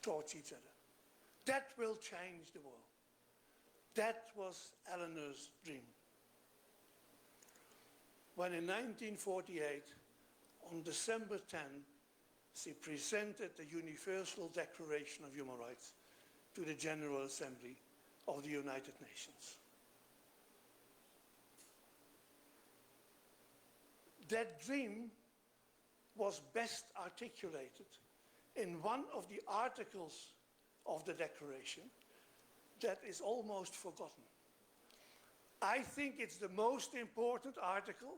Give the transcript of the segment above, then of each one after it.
torch each other. That will change the world. That was Eleanor's dream. When in 1948, on December 10, she presented the Universal Declaration of Human Rights to the General Assembly of the United Nations. That dream was best articulated in one of the articles of the Declaration that is almost forgotten. I think it's the most important article,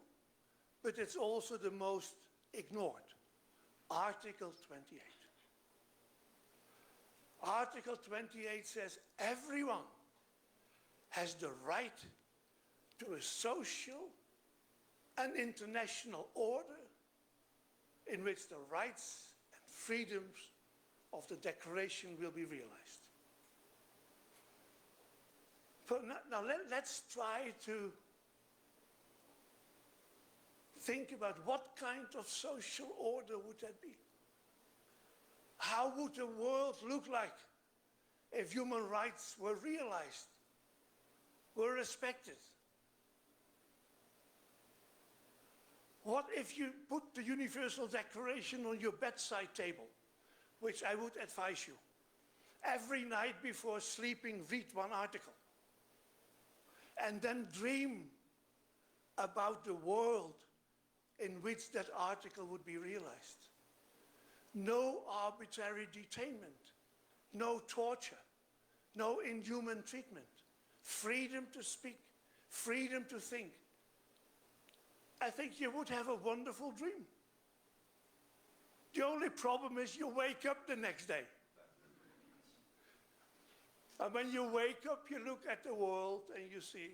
but it's also the most ignored. Article 28. Article 28 says everyone has the right to a social and international order in which the rights and freedoms of the Declaration will be realized. But now let's try to think about what kind of social order would that be? How would the world look like if human rights were realized, were respected? What if you put the Universal Declaration on your bedside table, which I would advise you? Every night before sleeping, read one article. And then dream about the world in which that article would be realized. No arbitrary detainment, no torture, no inhuman treatment, freedom to speak, freedom to think. I think you would have a wonderful dream. The only problem is you wake up the next day. And when you wake up, you look at the world and you see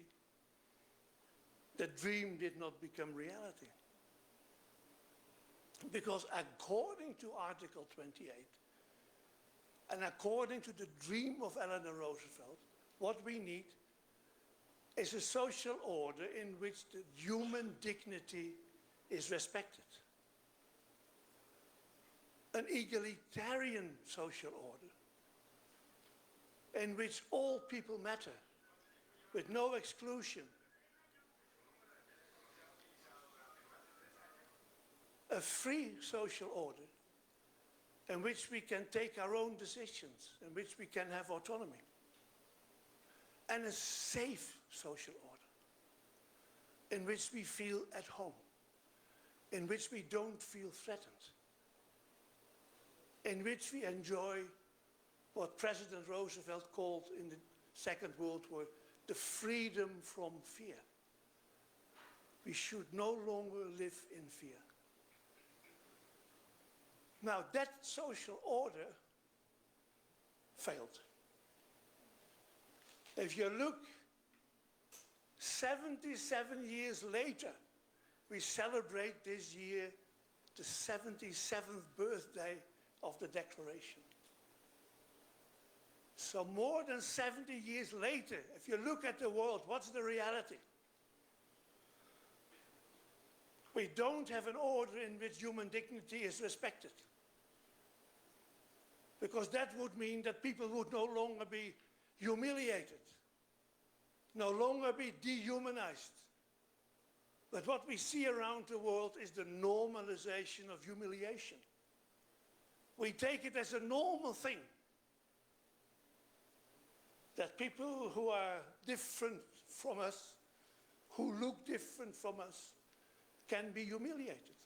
the dream did not become reality. Because according to Article 28, and according to the dream of Eleanoror Roosevelt, what we need is a social order in which the human dignity is respected. An egalitarian social order in which all people matter, with no exclusion. A free social order in which we can take our own decisions, in which we can have autonomy. And a safe social order in which we feel at home, in which we don't feel threatened, in which we enjoy what President Roosevelt called in the Second World War the freedom from fear. We should no longer live in fear. Now, that social order failed. If you look 77 years later, we celebrate this year the 77th birthday of the Declaration. So more than 70 years later, if you look at the world, what's the reality? We don't have an order in which human dignity is respected. Because that would mean that people would no longer be humiliated, no longer be dehumanized. But what we see around the world is the normalization of humiliation. We take it as a normal thing that people who are different from us, who look different from us, can be humiliated.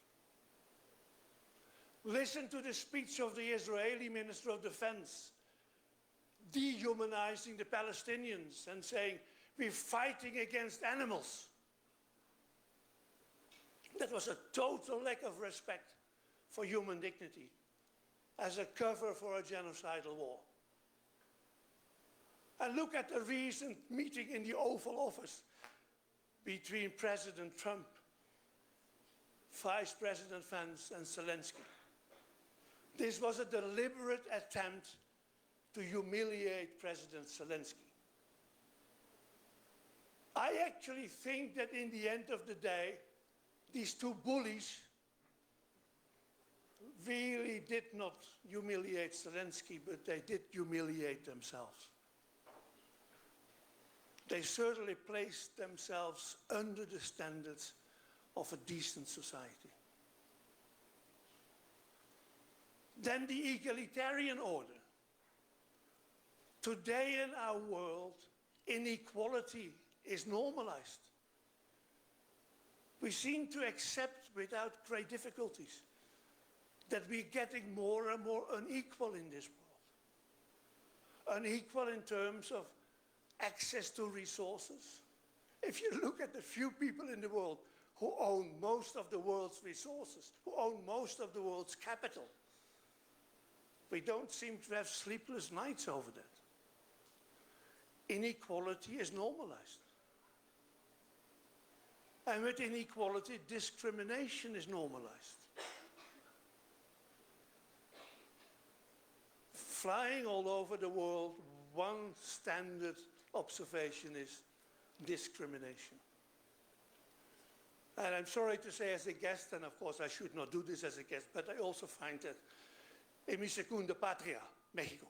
Listen to the speech of the Israeli Minister of Defense, dehumanizing the Palestinians and saying, we're fighting against animals. That was a total lack of respect for human dignity as a cover for a genocidal war. And look at the recent meeting in the Oval Office between President Trump, Vice President Vance, and Zelensky. This was a deliberate attempt to humiliate President Zelensky. I actually think that in the end of the day, these two bullies really did not humiliate Zelensky, but they did humiliate themselves. They certainly placed themselves under the standards of a decent society. Then the egalitarian order. Today in our world, inequality is normalized. We seem to accept without great difficulties that we're getting more and more unequal in this world. Unequal in terms of access to resources. If you look at the few people in the world who own most of the world's resources, who own most of the world's capital, we don't seem to have sleepless nights over that. Inequality is normalized. And with inequality, discrimination is normalized. Flying all over the world, one standard observation is discrimination. And I'm sorry to say as a guest, and of course I should not do this as a guest, but I also find that in mi segunda patria, Mexico,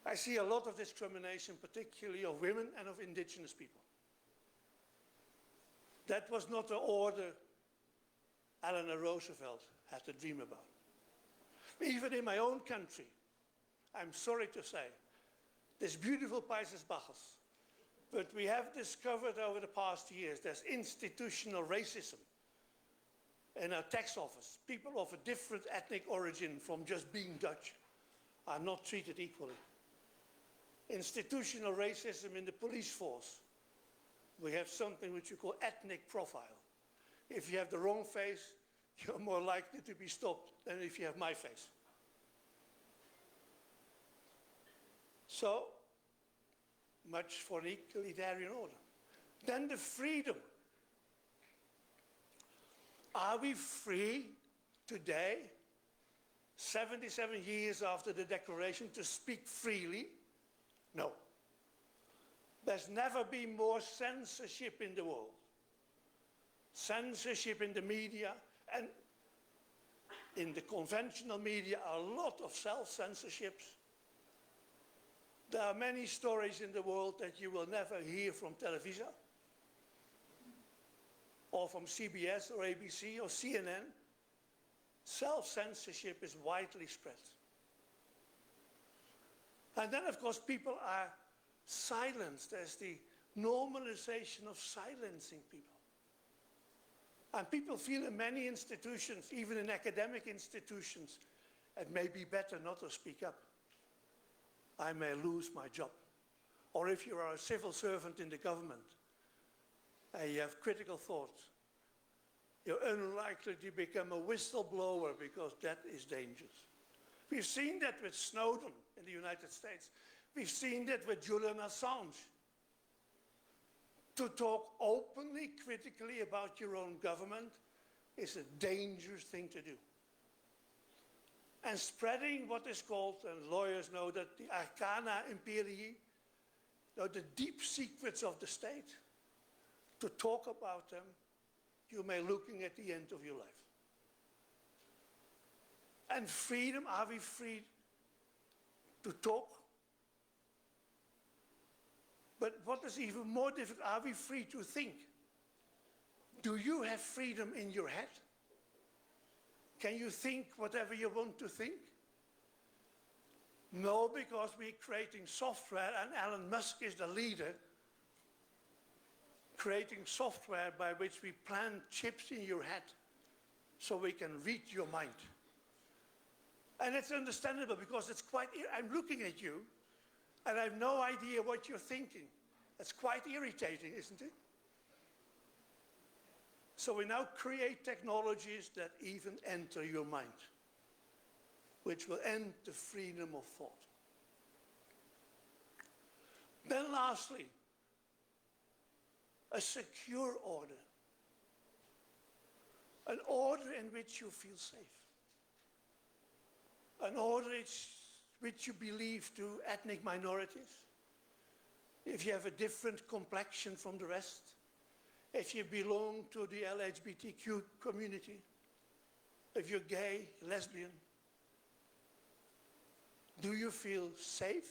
I see a lot of discrimination, particularly of women and of indigenous people. That was not the order Eleaonor Roosevelt had to dream about. Even in my own country, I'm sorry to say, this beautiful Países Bajos, but we have discovered over the past years there's institutional racism in our tax office. People of a different ethnic origin from just being Dutch are not treated equally. Institutional racism in the police force. We have something which you call ethnic profile. If you have the wrong face, you're more likely to be stopped than if you have my face. So, much for an egalitarian order. Then the freedom. Are we free today, 77 years after the declaration, to speak freely? No. There's never been more censorship in the world. Censorship in the media and in the conventional media, a lot of self-censorships. There are many stories in the world that you will never hear from television or from CBS or ABC or CNN. Self-censorship is widely spread. And then, of course, people are silenced. There's the normalization of silencing people. And people feel in many institutions, even in academic institutions, it may be better not to speak up. I may lose my job. Or if you are a civil servant in the government and you have critical thought, you're unlikely to become a whistleblower because that is dangerous. We've seen that with Snowden in the United States. We've seen that with Julian Assange. To talk openly, critically about your own government is a dangerous thing to do. And spreading what is called, and lawyers know that, the arcana imperii, the deep secrets of the state, to talk about them, you may looking at the end of your life. And freedom, are we free to talk? But what is even more difficult, are we free to think? Do you have freedom in your head? Can you think whatever you want to think? No, because we're creating software, and Elon Musk is the leader, creating software by which we plant chips in your head so we can read your mind. And it's understandable because it's quite, I'm looking at you and I have no idea what you're thinking. It's quite irritating, isn't it? So we now create technologies that even enter your mind, which will end the freedom of thought. Then lastly, a secure order. An order in which you feel safe. An order which you believe to ethnic minorities. If you have a different complexion from the rest. If you belong to the LGBTQ community. if you're gay, lesbian, do you feel safe?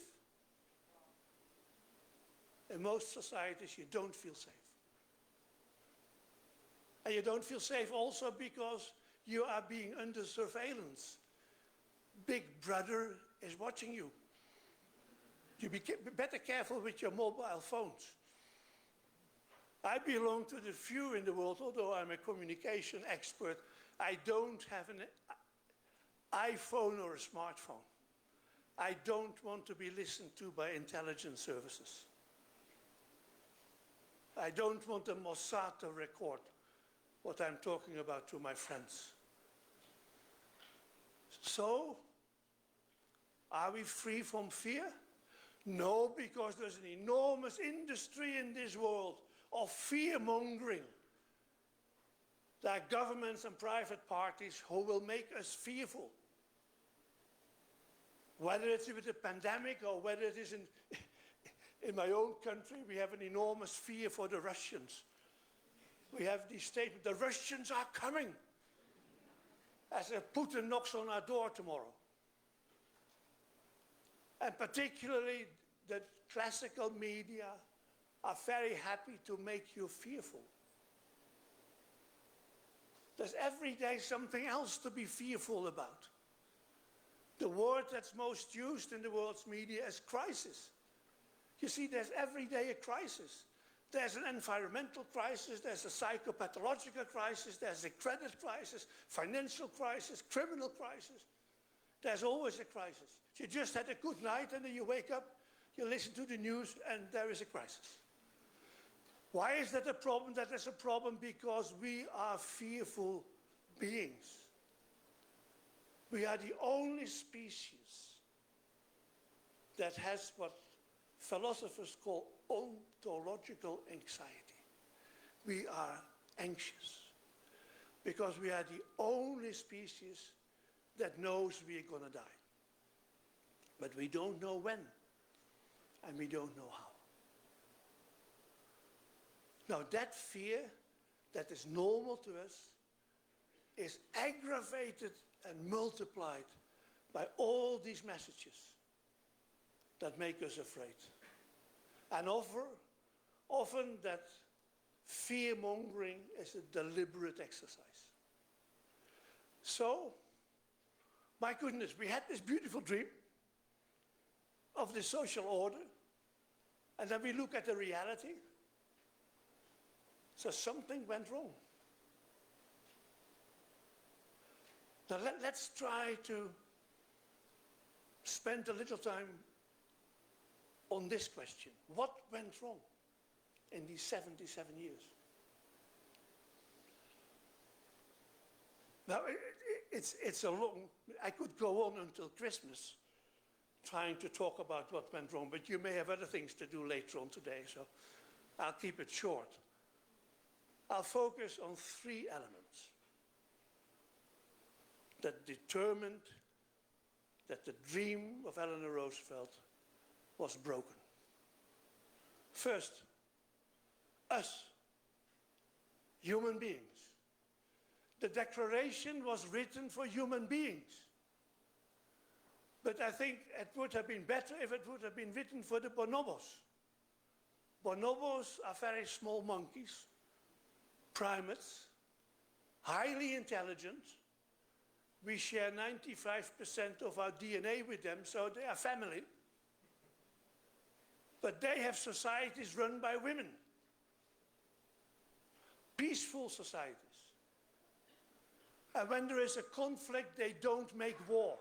In most societies, you don't feel safe. And you don't feel safe also because you are being under surveillance. Big Brother is watching you. You be better careful with your mobile phones. I belong to the few in the world, although I'm a communication expert, I don't have an iPhone or a smartphone. I don't want to be listened to by intelligence services. I don't want the Mossad to record what I'm talking about to my friends. So, are we free from fear? No, because there's an enormous industry in this world of fear-mongering. There are governments and private parties who will make us fearful. Whether it's with the pandemic or whether it is in my own country, we have an enormous fear for the Russians. We have these statements, the Russians are coming, as if Putin knocks on our door tomorrow. And particularly the classical media are very happy to make you fearful. There's every day something else to be fearful about. The word that's most used in the world's media is crisis. You see, there's every day a crisis. There's an environmental crisis, there's a psychopathological crisis, there's a credit crisis, financial crisis, criminal crisis. There's always a crisis. You just had a good night and then you wake up, you listen to the news and there is a crisis. Why is that a problem? That is a problem because we are fearful beings. We are the only species that has what philosophers call ontological anxiety. We are anxious because we are the only species that knows we are going to die. But we don't know when, and we don't know how. Now that fear that is normal to us is aggravated and multiplied by all these messages that make us afraid. And often that fear-mongering is a deliberate exercise. So, my goodness, we had this beautiful dream of the social order, and then we look at the reality. So something went wrong. Now let's try to spend a little time on this question. What went wrong in these 77 years? Now, it's a long, I could go on until Christmas trying to talk about what went wrong, but you may have other things to do later on today, so I'll keep it short. I'll focus on three elements that determined that the dream of Eleaonor Roosevelt was broken. First, us, human beings. The Declaration was written for human beings. But I think it would have been better if it would have been written for the bonobos. Bonobos are very small monkeys, primates, highly intelligent. We share 95% of our DNA with them, so they are family. But they have societies run by women. Peaceful societies. And when there is a conflict, they don't make war,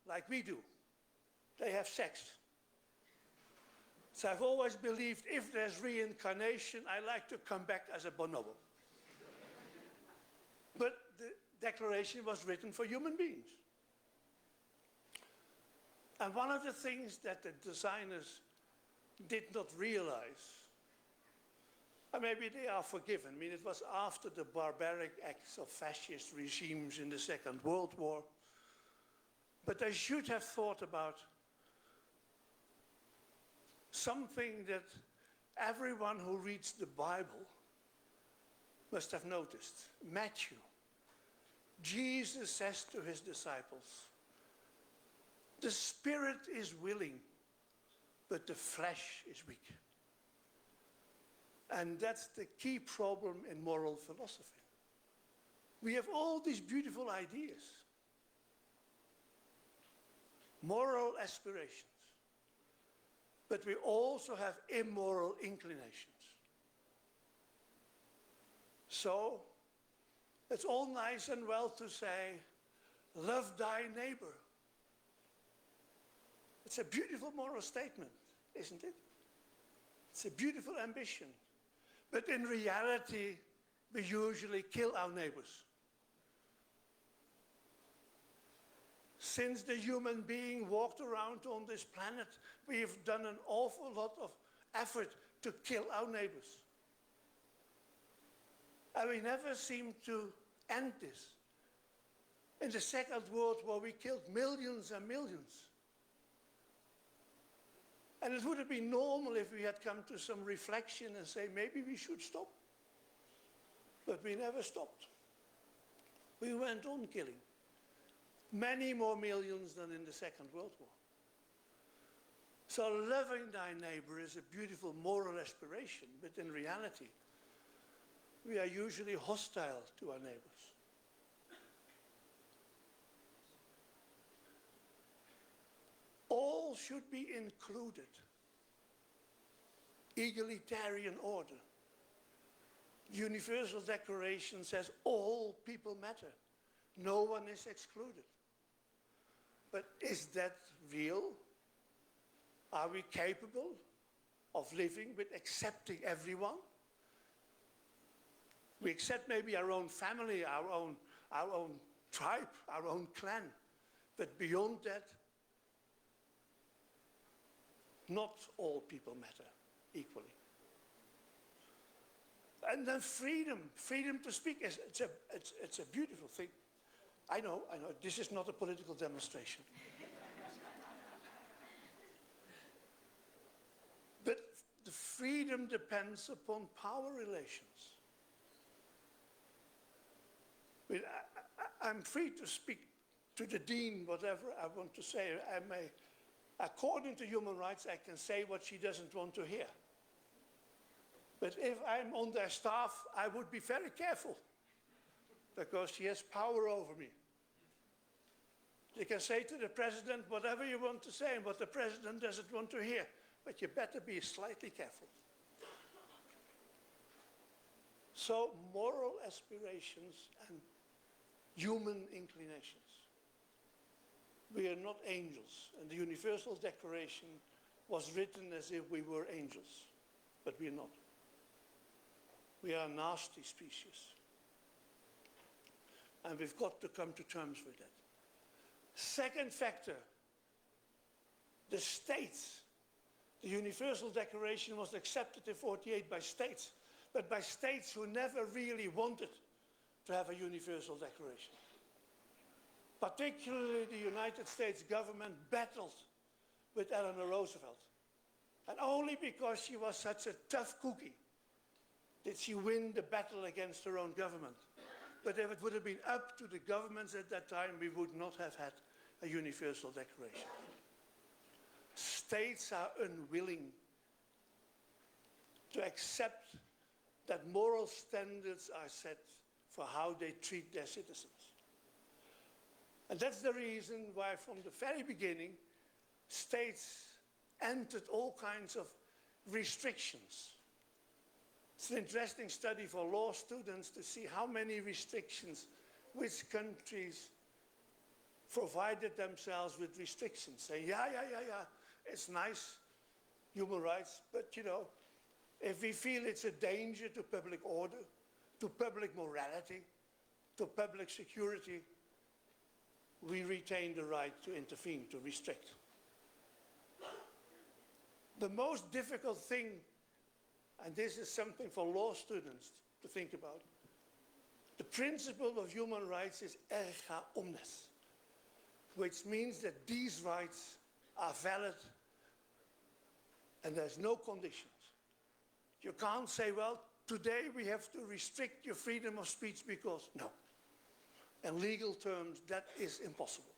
like we do. They have sex. So I've always believed if there's reincarnation, I like to come back as a bonobo. But the Declaration was written for human beings. And one of the things that the designers did not realize, and maybe they are forgiven, I mean, it was after the barbaric acts of fascist regimes in the Second World War, but they should have thought about something that everyone who reads the Bible must have noticed. Matthew Jesus says to his disciples, the spirit is willing, but the flesh is weak. And that's the key problem in moral philosophy. We have all these beautiful ideas, moral aspirations, but we also have immoral inclinations. So, it's all nice and well to say, love thy neighbor. It's a beautiful moral statement, isn't it? It's a beautiful ambition. But in reality, we usually kill our neighbors. Since the human being walked around on this planet, we have done an awful lot of effort to kill our neighbors. And we never seem to end this. In the Second World War, we killed millions and millions. And it would have been normal if we had come to some reflection and say, maybe we should stop. But we never stopped. We went on killing. Many more millions than in the Second World War. So loving thy neighbor is a beautiful moral aspiration, but in reality, we are usually hostile to our neighbors. All should be included. Egalitarian order. The Universal Declaration says all people matter. No one is excluded. But is that real? Are we capable of living with accepting everyone? We accept maybe our own family, our own tribe, our own clan. But beyond that, not all people matter equally. And then freedom to speak, it's a beautiful thing. I know, this is not a political demonstration. But the freedom depends upon power relations. I'm free to speak to the dean whatever I want to say. According to human rights, I can say what she doesn't want to hear. But if I'm on their staff, I would be very careful because she has power over me. You can say to the president whatever you want to say and what the president doesn't want to hear, but you better be slightly careful. So moral aspirations and human inclinations. We are not angels, and the Universal Declaration was written as if we were angels, but we are not. We are a nasty species. And we've got to come to terms with that. Second factor, the states. The Universal Declaration was accepted in 1948 by states, but by states who never really wanted to have a Universal Declaration. Particularly the United States government battled with Eleaonor Roosevelt. And only because she was such a tough cookie did she win the battle against her own government. But if it would have been up to the governments at that time, we would not have had a Universal Declaration. States are unwilling to accept that moral standards are set for how they treat their citizens. And that's the reason why from the very beginning, states entered all kinds of restrictions. It's an interesting study for law students to see how many restrictions, which countries provided themselves with restrictions. Say, yeah, it's nice, human rights, but if we feel it's a danger to public order, to public morality, to public security, we retain the right to intervene, to restrict. The most difficult thing, and this is something for law students to think about, the principle of human rights is erga omnes, which means that these rights are valid and there's no conditions. You can't say, well, today we have to restrict your freedom of speech because, no. In legal terms, that is impossible.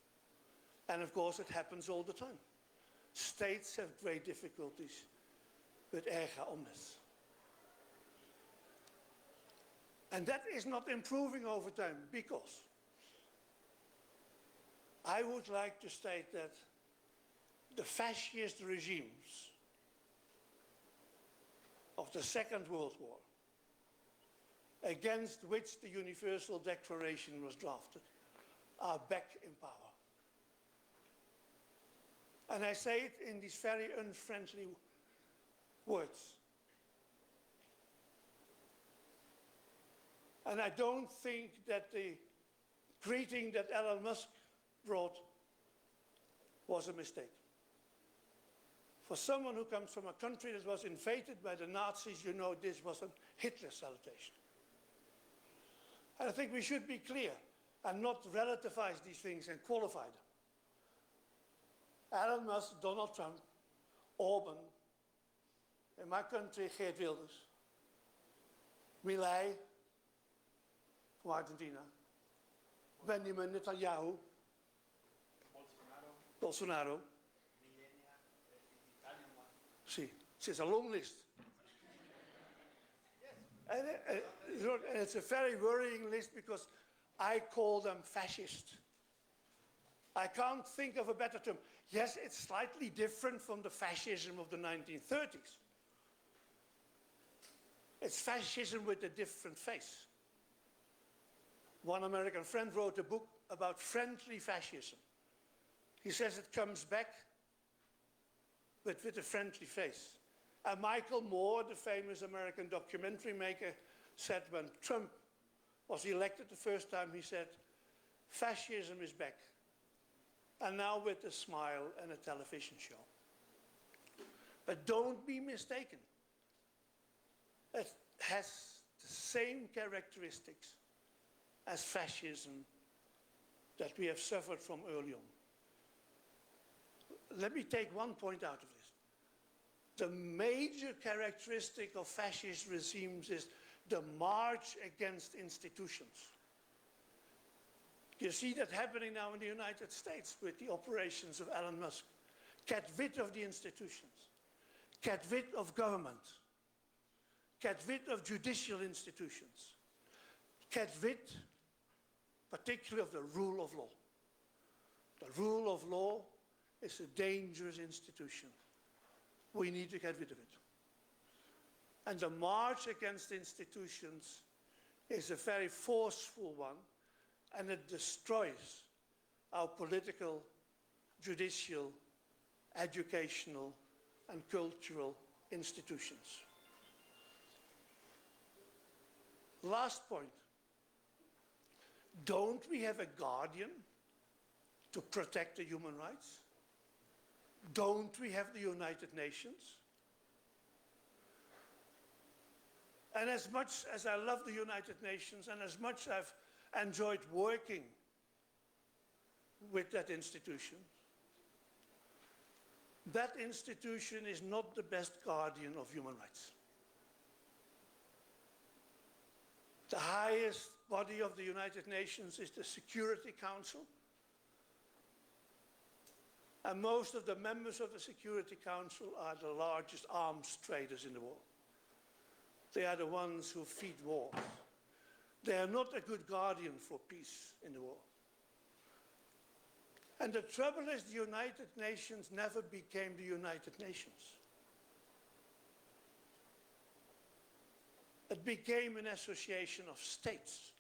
And of course, it happens all the time. States have great difficulties with erga omnes. And that is not improving over time, because I would like to state that the fascist regimes of the Second World War, against which the Universal Declaration was drafted, are back in power. And I say it in these very unfriendly words. And I don't think that the greeting that Elon Musk brought was a mistake. For someone who comes from a country that was invaded by the Nazis, you know this was a Hitler salutation. And I think we should be clear and not relativize these things and qualify them. Elon Musk, Donald Trump, Orban, in my country, Geert Wilders, Milei from Argentina, Benjamin Netanyahu, Bolsonaro. See, it's a long list. And it's a very worrying list, because I call them fascist. I can't think of a better term. Yes, it's slightly different from the fascism of the 1930s. It's fascism with a different face. One American friend wrote a book about friendly fascism. He says it comes back, but with a friendly face. And Michael Moore, the famous American documentary maker, said when Trump was elected the first time, he said, fascism is back. And now with a smile and a television show. But don't be mistaken. It has the same characteristics as fascism that we have suffered from early on. Let me take one point out of this. The major characteristic of fascist regimes is the march against institutions. You see that happening now in the United States with the operations of Elon Musk. Get rid of the institutions. Get rid of government. Get rid of judicial institutions. Get rid, particularly, of the rule of law. The rule of law is a dangerous institution. We need to get rid of it. And the march against institutions is a very forceful one, and it destroys our political, judicial, educational, and cultural institutions. Last point. Don't we have a guardian to protect the human rights? Don't we have the United Nations? And as much as I love the United Nations, and as much as I've enjoyed working with that institution is not the best guardian of human rights. The highest body of the United Nations is the Security Council. And most of the members of the Security Council are the largest arms traders in the world. They are the ones who feed wars. They are not a good guardian for peace in the world. And the trouble is, the United Nations never became the United Nations. It became an association of states.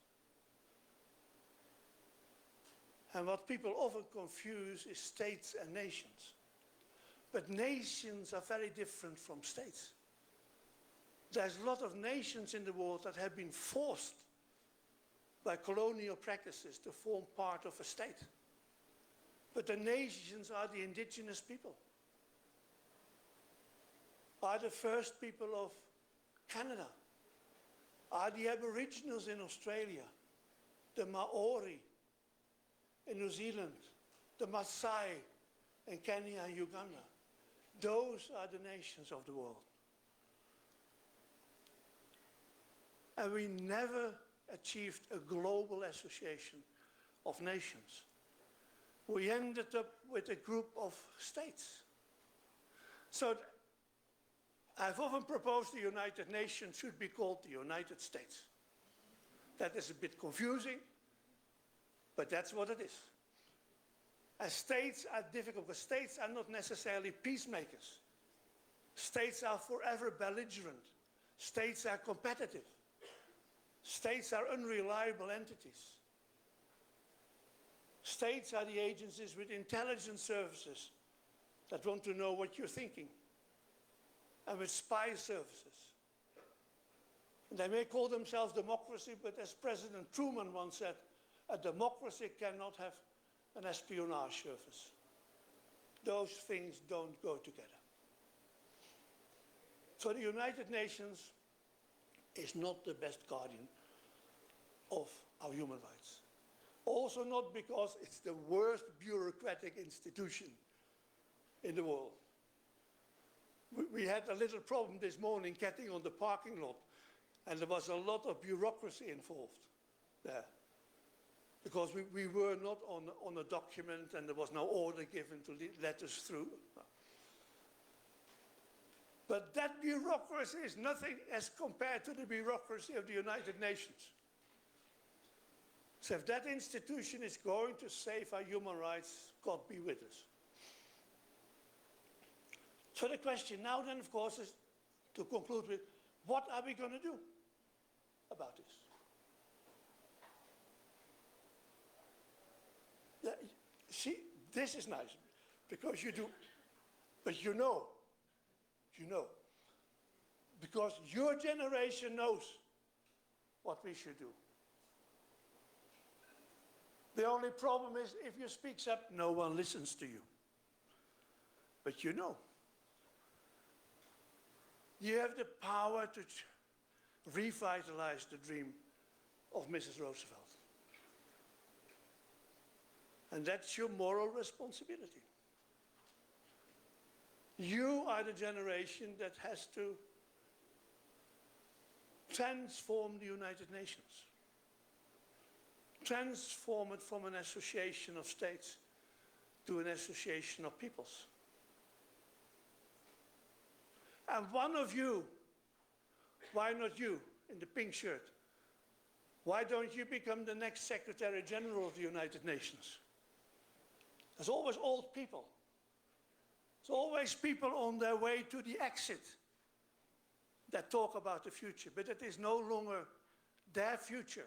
And what people often confuse is states and nations. But nations are very different from states. There's a lot of nations in the world that have been forced by colonial practices to form part of a state. But the nations are the indigenous people, are the first people of Canada, are the Aboriginals in Australia, the Maori in New Zealand, the Maasai in Kenya and Uganda. Those are the nations of the world. And we never achieved a global association of nations. We ended up with a group of states. So I've often proposed the United Nations should be called the United States. That is a bit confusing, but that's what it is. And states are difficult, because states are not necessarily peacemakers. States are forever belligerent. States are competitive. States are unreliable entities. States are the agencies with intelligence services that want to know what you're thinking, and with spy services. And they may call themselves democracy, but as President Truman once said, a democracy cannot have an espionage service. Those things don't go together. So the United Nations is not the best guardian of our human rights. Also not because it's the worst bureaucratic institution in the world. We had a little problem this morning getting on the parking lot, and there was a lot of bureaucracy involved there, because we were not on a document, and there was no order given to let us through. But that bureaucracy is nothing as compared to the bureaucracy of the United Nations. So if that institution is going to save our human rights, God be with us. So the question now then, of course, is to conclude with, what are we going to do about this? See, this is nice, because you do, but you know, because your generation knows what we should do. The only problem is, if you speak up, no one listens to you. But you know. You have the power to revitalize the dream of Mrs. Roosevelt. And that's your moral responsibility. You are the generation that has to transform the United Nations. Transform it from an association of states to an association of peoples. And one of you, why not you in the pink shirt? Why don't you become the next Secretary General of the United Nations? There's always old people. There's always people on their way to the exit that talk about the future, but it is no longer their future.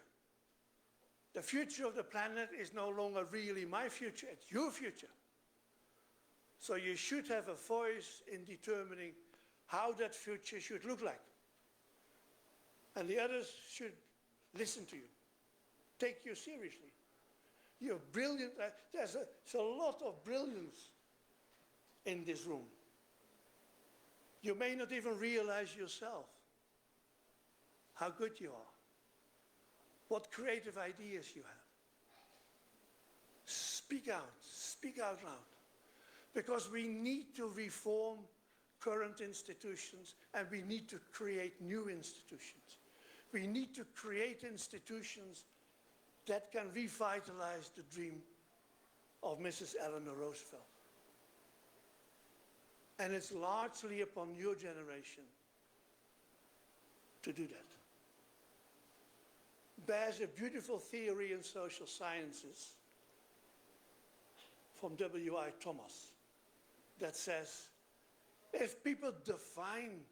The future of the planet is no longer really my future, it's your future. So you should have a voice in determining how that future should look like. And the others should listen to you, take you seriously. You're brilliant. There's a lot of brilliance in this room. You may not even realize yourself how good you are, what creative ideas you have. Speak out loud. Because we need to reform current institutions, and we need to create new institutions. We need to create institutions that can revitalize the dream of Mrs. Eleaonor Roosevelt. And it's largely upon your generation to do that. There's a beautiful theory in social sciences from W.I. Thomas that says, if people define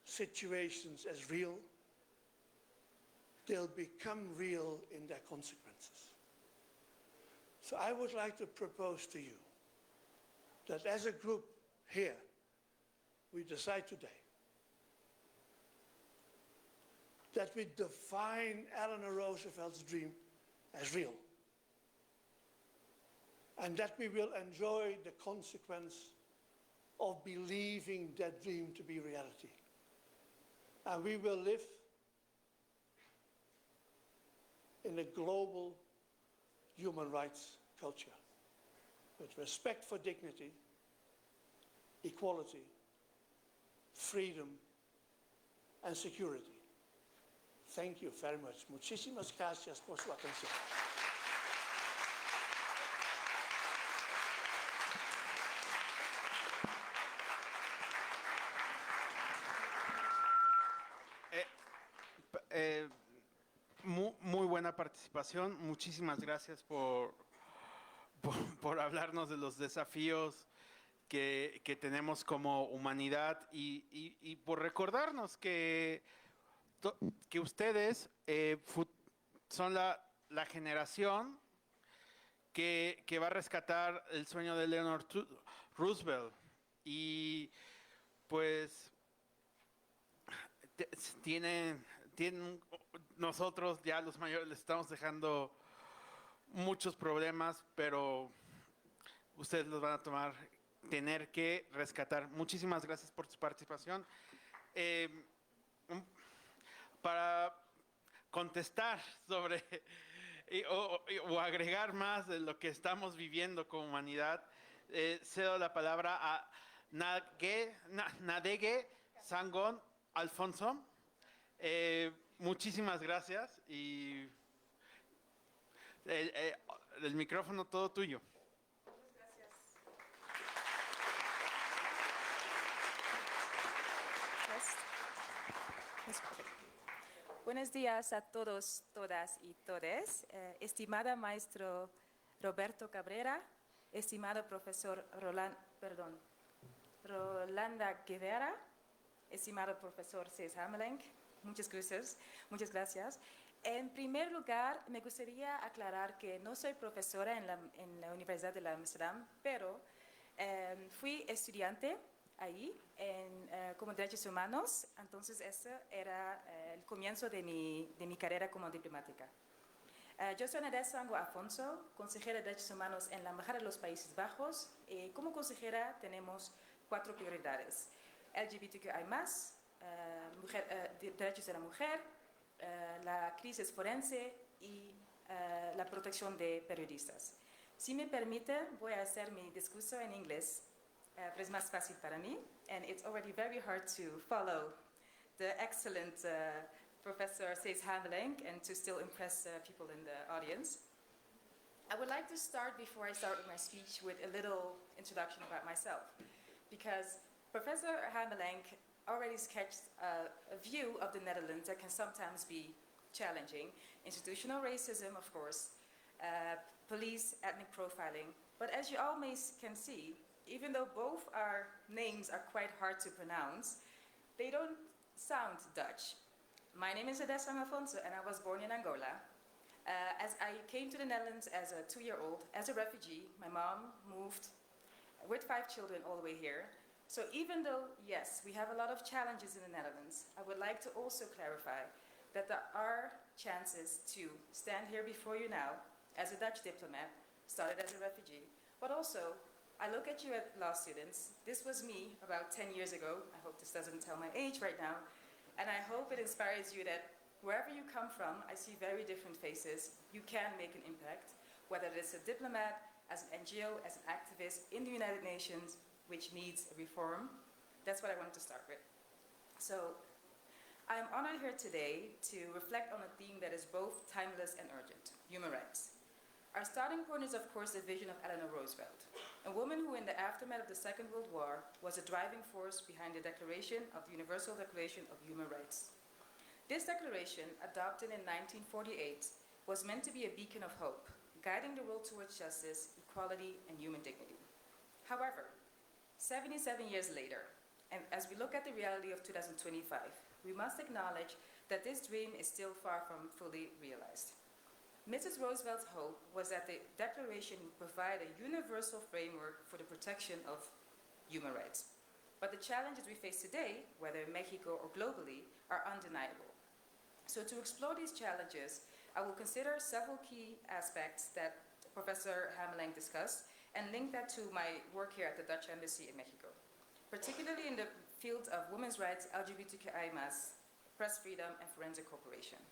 situations as real, they'll become real in their consequences. So I would like to propose to you that as a group here, we decide today that we define Eleaonor Roosevelt's dream as real, and that we will enjoy the consequence of believing that dream to be reality. And we will live in a global human rights culture with respect for dignity, equality, freedom, and security. Thank you very much. Muchísimas gracias por su atención. muy buena participación. Muchísimas gracias por hablarnos de los desafíos que tenemos como humanidad y por recordarnos que ustedes son la generación que va a rescatar el sueño de Eleaonor Roosevelt. Y pues tienen nosotros ya los mayores les estamos dejando muchos problemas, pero ustedes los van a tener que rescatar. Muchísimas gracias por su participación. Para contestar sobre o agregar más de lo que estamos viviendo como humanidad, cedo la palabra a Nadege Sangon Alfonso. Muchísimas gracias y el micrófono todo tuyo. Buenos días a todos, todas y todes. Estimada maestro Roberto Cabrera, estimado profesor Rolanda Guevara, estimado profesor Cés Hamelink, muchas gracias. En primer lugar, me gustaría aclarar que no soy profesora en la Universidad de Amsterdam, pero fui estudiante ahí como derechos humanos, entonces ese era el comienzo de mi carrera como diplomática. Yo soy Nadege Sangon Alfonso, consejera de derechos humanos en la Embajada de los Países Bajos. Como consejera tenemos 4 prioridades: LGBTQI+, derechos de la mujer, la crisis forense y la protección de periodistas. Si me permite, voy a hacer mi discurso en inglés, pero es más fácil para mí, and it's already very hard to follow the excellent Professor Cés Hamelink and to still impress people in the audience. I would like to start, before I start with my speech, with a little introduction about myself, because Professor Hamelink already sketched a view of the Netherlands that can sometimes be challenging. Institutional racism, of course, police ethnic profiling. But as you all can see, even though both our names are quite hard to pronounce, they don't sound Dutch. My name is Nadege Sangon Alfonso, and I was born in Angola. As I came to the Netherlands as a 2-year-old, as a refugee, my mom moved with 5 children all the way here. So even though, yes, we have a lot of challenges in the Netherlands, I would like to also clarify that there are chances to stand here before you now as a Dutch diplomat, started as a refugee, but also I look at you law students. This was me about 10 years ago. I hope this doesn't tell my age right now. And I hope it inspires you that wherever you come from, I see very different faces. You can make an impact, whether it's a diplomat, as an NGO, as an activist in the United Nations, which needs a reform. That's what I wanted to start with. So I'm honored here today to reflect on a theme that is both timeless and urgent: human rights. Our starting point is, of course, the vision of Eleaonor Roosevelt, a woman who, in the aftermath of the Second World War, was a driving force behind the Universal Declaration of Human Rights. This declaration, adopted in 1948, was meant to be a beacon of hope, guiding the world towards justice, equality, and human dignity. However, 77 years later, and as we look at the reality of 2025, we must acknowledge that this dream is still far from fully realized. Mrs. Roosevelt's hope was that the Declaration would provide a universal framework for the protection of human rights. But the challenges we face today, whether in Mexico or globally, are undeniable. So to explore these challenges, I will consider several key aspects that Professor Hamelink discussed and link that to my work here at the Dutch Embassy in Mexico, particularly in the fields of women's rights, LGBTQI+, press freedom, and forensic cooperation.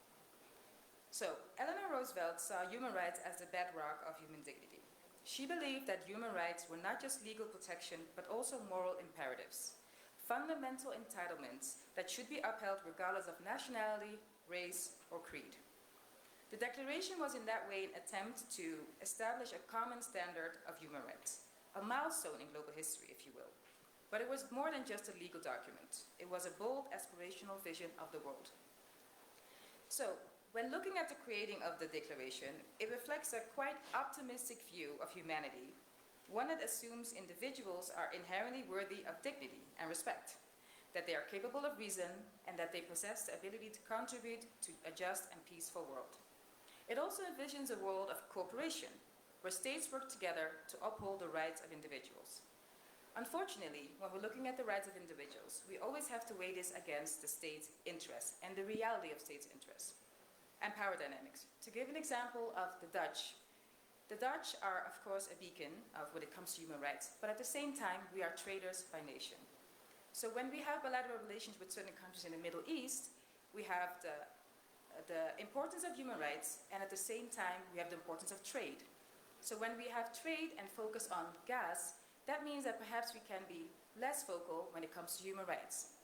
So, Eleaonor Roosevelt saw human rights as the bedrock of human dignity. She believed that human rights were not just legal protection, but also moral imperatives, fundamental entitlements that should be upheld regardless of nationality, race, or creed. The Declaration was in that way an attempt to establish a common standard of human rights, a milestone in global history, if you will. But it was more than just a legal document. It was a bold, aspirational vision of the world. So, when looking at the creating of the Declaration, it reflects a quite optimistic view of humanity, one that assumes individuals are inherently worthy of dignity and respect, that they are capable of reason, and that they possess the ability to contribute to a just and peaceful world. It also envisions a world of cooperation, where states work together to uphold the rights of individuals. Unfortunately, when we're looking at the rights of individuals, we always have to weigh this against the state's interests and the reality of state's interests and power dynamics. To give an example of the Dutch are, of course, a beacon of when it comes to human rights, but at the same time, we are traders by nation. So when we have bilateral relations with certain countries in the Middle East, we have the importance of human rights, and at the same time, we have the importance of trade. So when we have trade and focus on gas, that means that perhaps we can be less vocal when it comes to human rights.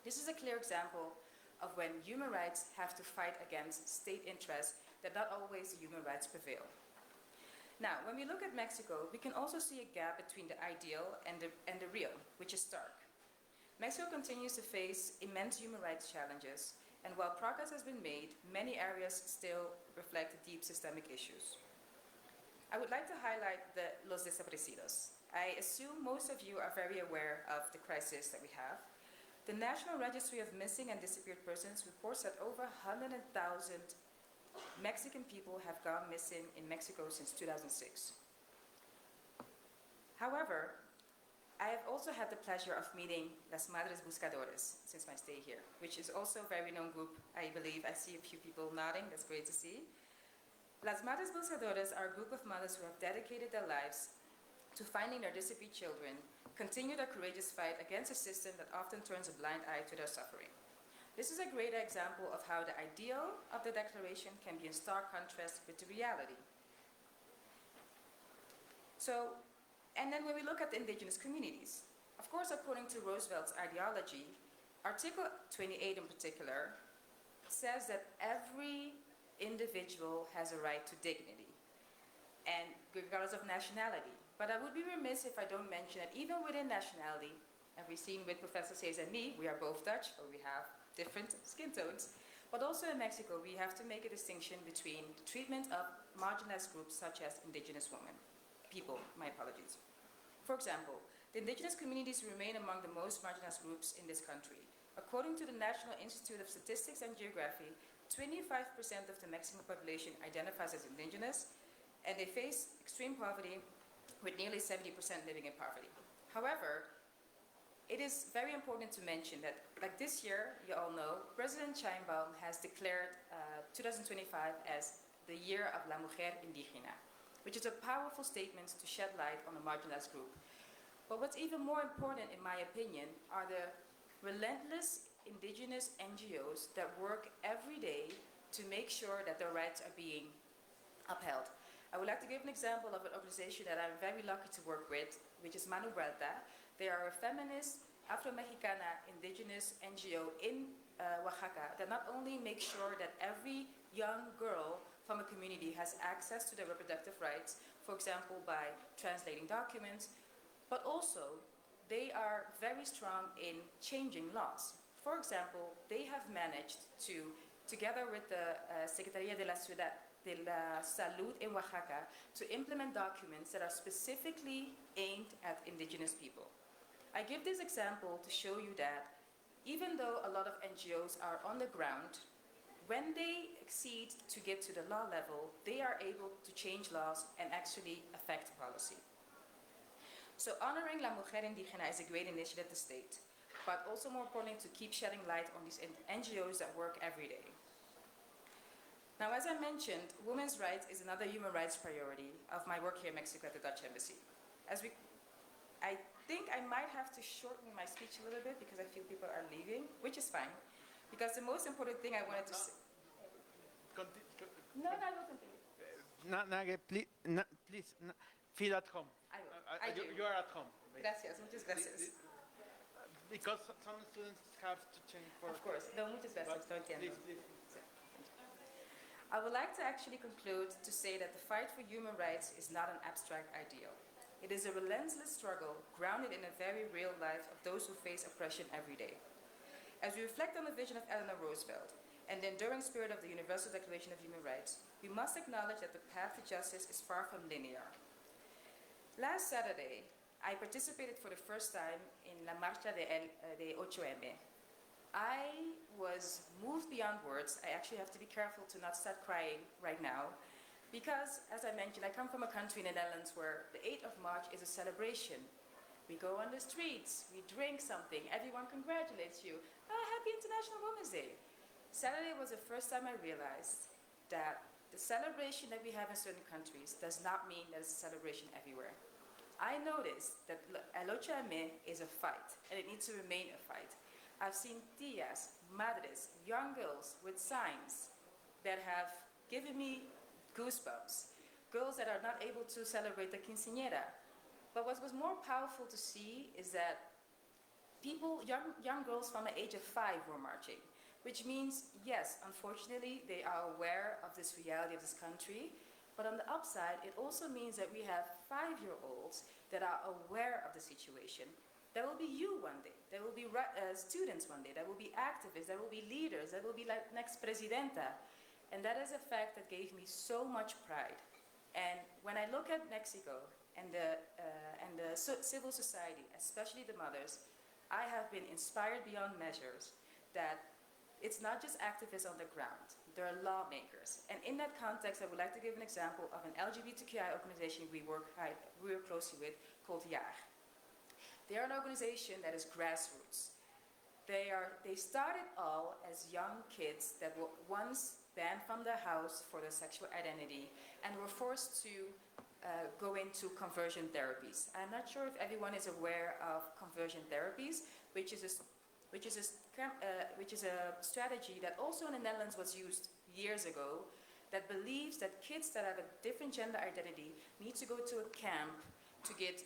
This is a clear example of when human rights have to fight against state interests, that not always the human rights prevail. Now, when we look at Mexico, we can also see a gap between the ideal and the real, which is stark. Mexico continues to face immense human rights challenges, and while progress has been made, many areas still reflect deep systemic issues. I would like to highlight the Los Desaparecidos. I assume most of you are very aware of the crisis that we have. The National Registry of Missing and Disappeared Persons reports that over 100,000 Mexican people have gone missing in Mexico since 2006. However, I have also had the pleasure of meeting Las Madres Buscadoras since my stay here, which is also a very known group, I believe. I see a few people nodding, that's great to see. Las Madres Buscadoras are a group of mothers who have dedicated their lives to finding their disappeared children, continue their courageous fight against a system that often turns a blind eye to their suffering. This is a great example of how the ideal of the Declaration can be in stark contrast with the reality. So, and then when we look at the indigenous communities, of course, according to Roosevelt's ideology, Article 28 in particular says that every individual has a right to dignity, and regardless of nationality. But I would be remiss if I don't mention that even within nationality, and we've seen with Professor Sayes and me, we are both Dutch, or we have different skin tones, but also in Mexico, we have to make a distinction between the treatment of marginalized groups such as indigenous women, people, my apologies. For example, the indigenous communities remain among the most marginalized groups in this country. According to the National Institute of Statistics and Geography, 25% of the Mexican population identifies as indigenous, and they face extreme poverty, with nearly 70% living in poverty. However, it is very important to mention that, like this year, you all know, President Sheinbaum has declared 2025 as the year of La Mujer Indígena, which is a powerful statement to shed light on a marginalized group. But what's even more important, in my opinion, are the relentless indigenous NGOs that work every day to make sure that their rights are being upheld. I would like to give an example of an organization that I'm very lucky to work with, which is Manu Vuelta. They are a feminist, Afro-Mexicana indigenous NGO in Oaxaca that not only makes sure that every young girl from a community has access to their reproductive rights, for example, by translating documents, but also they are very strong in changing laws. For example, they have managed to, together with the Secretaría de la Salud in Oaxaca, to implement documents that are specifically aimed at indigenous people. I give this example to show you that even though a lot of NGOs are on the ground, when they exceed to get to the law level, they are able to change laws and actually affect policy. So honoring La Mujer Indígena is a great initiative at the state, but also more importantly to keep shedding light on these NGOs that work every day. Now, as I mentioned, women's rights is another human rights priority of my work here in Mexico at the Dutch Embassy. I think I might have to shorten my speech a little bit because I feel people are leaving, which is fine. Because the most important thing I wanted to say... No, I will continue. Nage, please, feel at home. I will. You are at home. Gracias, muchas gracias. Because some students have to change for... Of course, no, muchas gracias, no entiendo. Please. I would like to actually conclude to say that the fight for human rights is not an abstract ideal. It is a relentless struggle grounded in a very real life of those who face oppression every day. As we reflect on the vision of Eleaonor Roosevelt and the enduring spirit of the Universal Declaration of Human Rights, we must acknowledge that the path to justice is far from linear. Last Saturday, I participated for the first time in La Marcha de 8M. I was moved beyond words. I actually have to be careful to not start crying right now, because, as I mentioned, I come from a country in the Netherlands where the 8th of March is a celebration. We go on the streets, we drink something, everyone congratulates you. Happy International Women's Day. Saturday was the first time I realized that the celebration that we have in certain countries does not mean that it's a celebration everywhere. I noticed that el 8M is a fight, and it needs to remain a fight. I've seen tias, madres, young girls with signs that have given me goosebumps. Girls that are not able to celebrate the quinceañera. But what was more powerful to see is that people, young girls from the age of 5 were marching, which means, yes, unfortunately, they are aware of this reality of this country. But on the upside, it also means that we have 5-year-olds that are aware of the situation. There will be you one day. There will be students one day. There will be activists. There will be leaders. There will be like next presidenta. And that is a fact that gave me so much pride. And when I look at Mexico and the civil society, especially the mothers, I have been inspired beyond measures that it's not just activists on the ground. There are lawmakers. And in that context, I would like to give an example of an LGBTQI organization we work closely with called YAR. They are an organization that is grassroots. They started all as young kids that were once banned from their house for their sexual identity and were forced to go into conversion therapies. I'm not sure if everyone is aware of conversion therapies, which is a strategy that also in the Netherlands was used years ago, that believes that kids that have a different gender identity need to go to a camp to get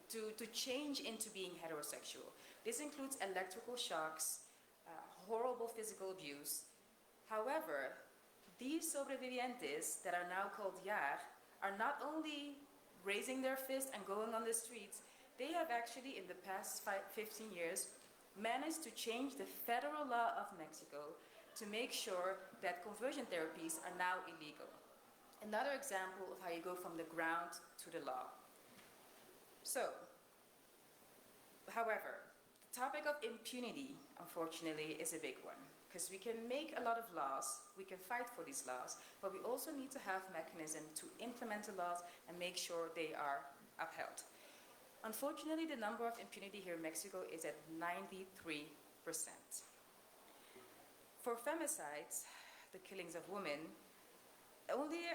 to change into being heterosexual. This includes electrical shocks, horrible physical abuse. However, these sobrevivientes that are now called YAR are not only raising their fist and going on the streets, they have actually in the past 15 years managed to change the federal law of Mexico to make sure that conversion therapies are now illegal. Another example of how you go from the ground to the law. So, however, the topic of impunity, unfortunately, is a big one. Because we can make a lot of laws, we can fight for these laws, but we also need to have mechanisms to implement the laws and make sure they are upheld. Unfortunately, the number of impunity here in Mexico is at 93%. For femicides, the killings of women, only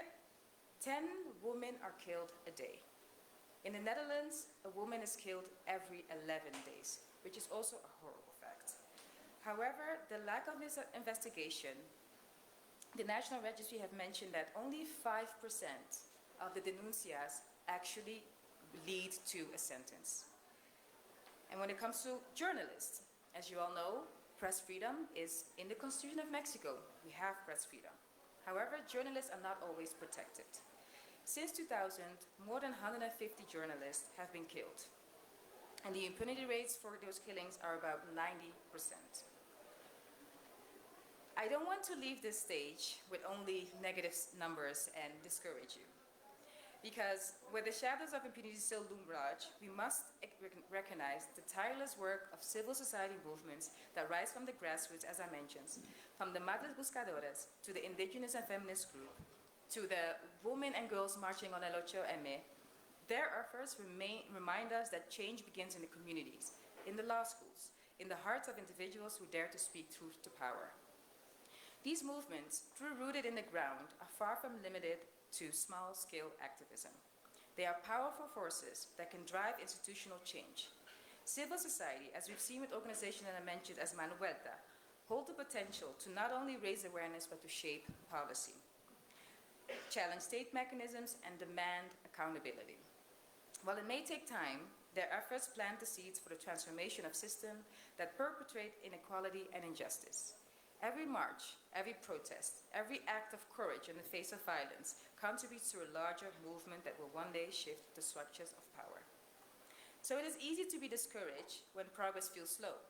10 women are killed a day. In the Netherlands, a woman is killed every 11 days, which is also a horrible fact. However, the lack of this investigation, the National Registry have mentioned that only 5% of the denuncias actually lead to a sentence. And when it comes to journalists, as you all know, press freedom is in the Constitution of Mexico. We have press freedom. However, journalists are not always protected. Since 2000, more than 150 journalists have been killed. And the impunity rates for those killings are about 90%. I don't want to leave this stage with only negative numbers and discourage you. Because where the shadows of impunity still loom large, we must recognize the tireless work of civil society movements that rise from the grassroots, as I mentioned, from the Madres Buscadoras to the indigenous and feminist group, to the women and girls marching on El 8M. Their efforts remind us that change begins in the communities, in the law schools, in the hearts of individuals who dare to speak truth to power. These movements, true rooted in the ground, are far from limited to small-scale activism. They are powerful forces that can drive institutional change. Civil society, as we've seen with organizations that I mentioned as Manuelta, hold the potential to not only raise awareness but to shape policy, challenge state mechanisms, and demand accountability. While it may take time, their efforts plant the seeds for the transformation of systems that perpetrate inequality and injustice. Every march, every protest, every act of courage in the face of violence contributes to a larger movement that will one day shift the structures of power. So it is easy to be discouraged when progress feels slow.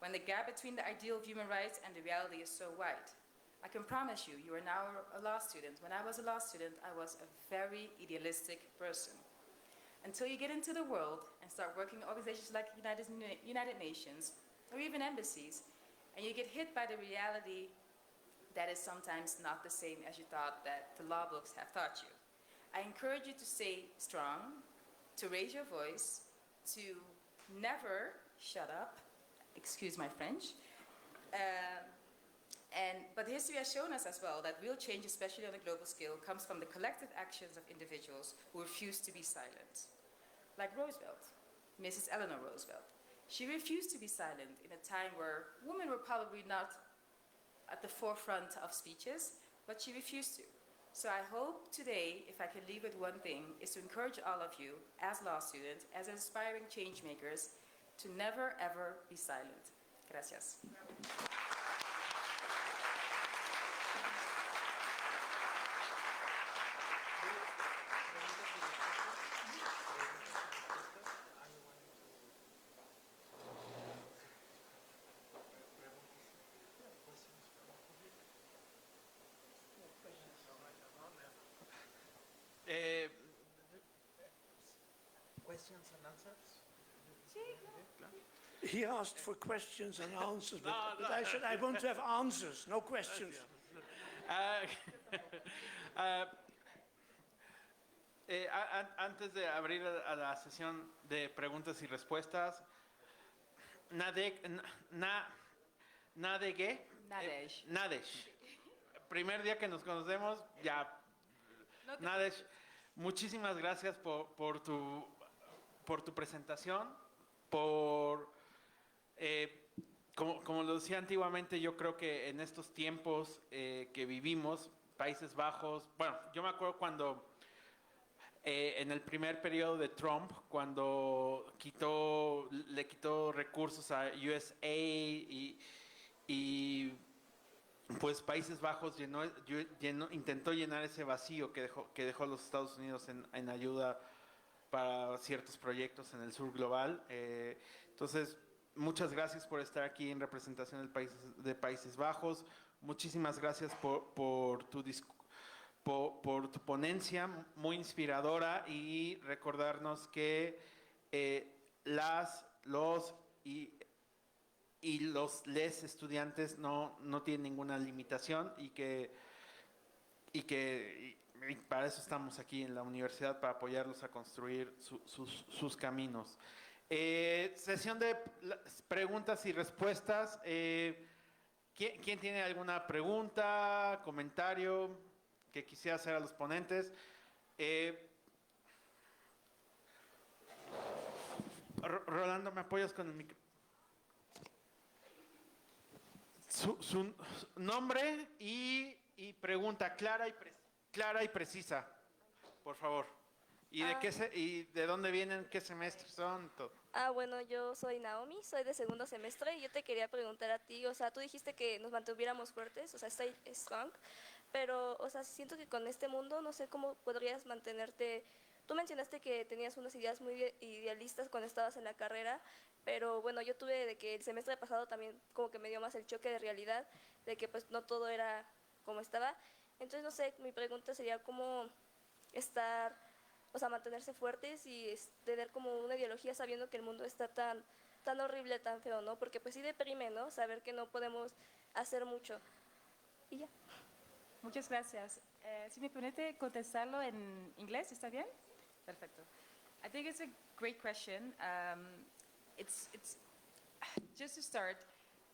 when the gap between the ideal of human rights and the reality is so wide. I can promise you, you are now a law student. When I was a law student, I was a very idealistic person. Until you get into the world and start working in organizations like United Nations or even embassies, and you get hit by the reality that is sometimes not the same as you thought that the law books have taught you. I encourage you to stay strong, to raise your voice, to never shut up, excuse my French. But history has shown us as well that real change, especially on a global scale, comes from the collective actions of individuals who refuse to be silent. Like Roosevelt, Mrs. Eleaonor Roosevelt. She refused to be silent in a time where women were probably not at the forefront of speeches, but she refused to. So I hope today, if I can leave with one thing, is to encourage all of you, as law students, as aspiring change makers, to never ever be silent. Gracias. Questions and answers? He asked for questions and answers, but, No, but no. I said I want to have answers, no questions. Antes de abrir a la sesión de preguntas y respuestas, Nadesh. Primer día que nos conocemos, ya. Nadesh, muchísimas gracias por tu presentación, como lo decía antiguamente, yo creo que en estos tiempos que vivimos, Países Bajos, bueno, yo me acuerdo cuando en el primer periodo de Trump, cuando le quitó recursos a USAID y pues Países Bajos intentó llenar ese vacío que dejó los Estados Unidos en ayuda para ciertos proyectos en el sur global. Entonces, muchas gracias por estar aquí en representación de Países Bajos. Muchísimas gracias por tu ponencia muy inspiradora y recordarnos que les estudiantes no tienen ninguna limitación y para eso estamos aquí en la universidad, para apoyarlos a construir sus caminos. Sesión de preguntas y respuestas. ¿Quién tiene alguna pregunta, comentario que quisiera hacer a los ponentes? Rolando, ¿me apoyas con el micrófono? Su nombre y pregunta clara y precisa, por favor. ¿Y de dónde vienen, qué semestres son? Todo. Bueno, yo soy Naomi, soy de segundo semestre y yo te quería preguntar a ti, o sea, tú dijiste que nos mantuviéramos fuertes, o sea, stay strong, pero, o sea, siento que con este mundo no sé cómo podrías mantenerte. Tú mencionaste que tenías unas ideas muy idealistas cuando estabas en la carrera, pero bueno, yo tuve de que el semestre pasado también como que me dio más el choque de realidad, de que pues no todo era como estaba. Entonces, no sé, mi pregunta sería cómo estar, o sea, mantenerse fuertes y tener como una ideología sabiendo que el mundo está tan horrible, tan feo, ¿no? Porque pues sí deprime, ¿no? Saber que no podemos hacer mucho. Y ya. Muchas gracias. Si me permite contestarlo en inglés, ¿está bien? Perfecto. I think it's a great question. It's just to start,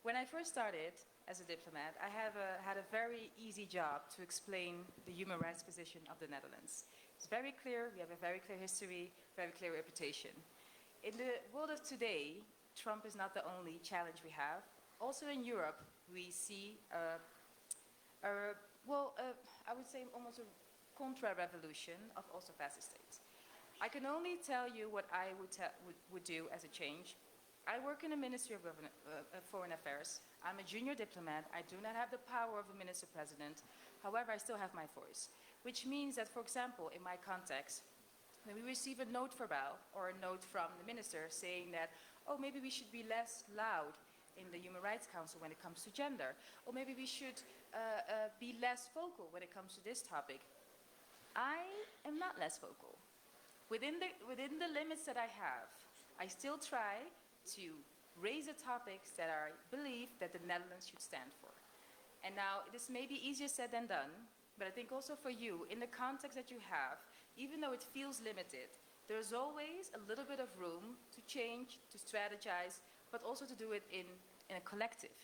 when I first started as a diplomat, I had a very easy job to explain the human rights position of the Netherlands. It's very clear, we have a very clear history, very clear reputation. In the world of today, Trump is not the only challenge we have. Also in Europe, we see I would say almost a contra-revolution of also fascist states. I can only tell you what I would do as a change. I work in the Ministry of Foreign Affairs. I'm a junior diplomat. I do not have the power of a minister-president. However, I still have my voice, which means that, for example, in my context, when we receive a note verbal or a note from the minister saying that, oh, maybe we should be less loud in the Human Rights Council when it comes to gender. Or maybe we should be less vocal when it comes to this topic. I am not less vocal. Within the limits that I have, I still try to raise the topics that I believe that the Netherlands should stand for. And now, this may be easier said than done, but I think also for you, in the context that you have, even though it feels limited, there's always a little bit of room to change, to strategize, but also to do it in a collective.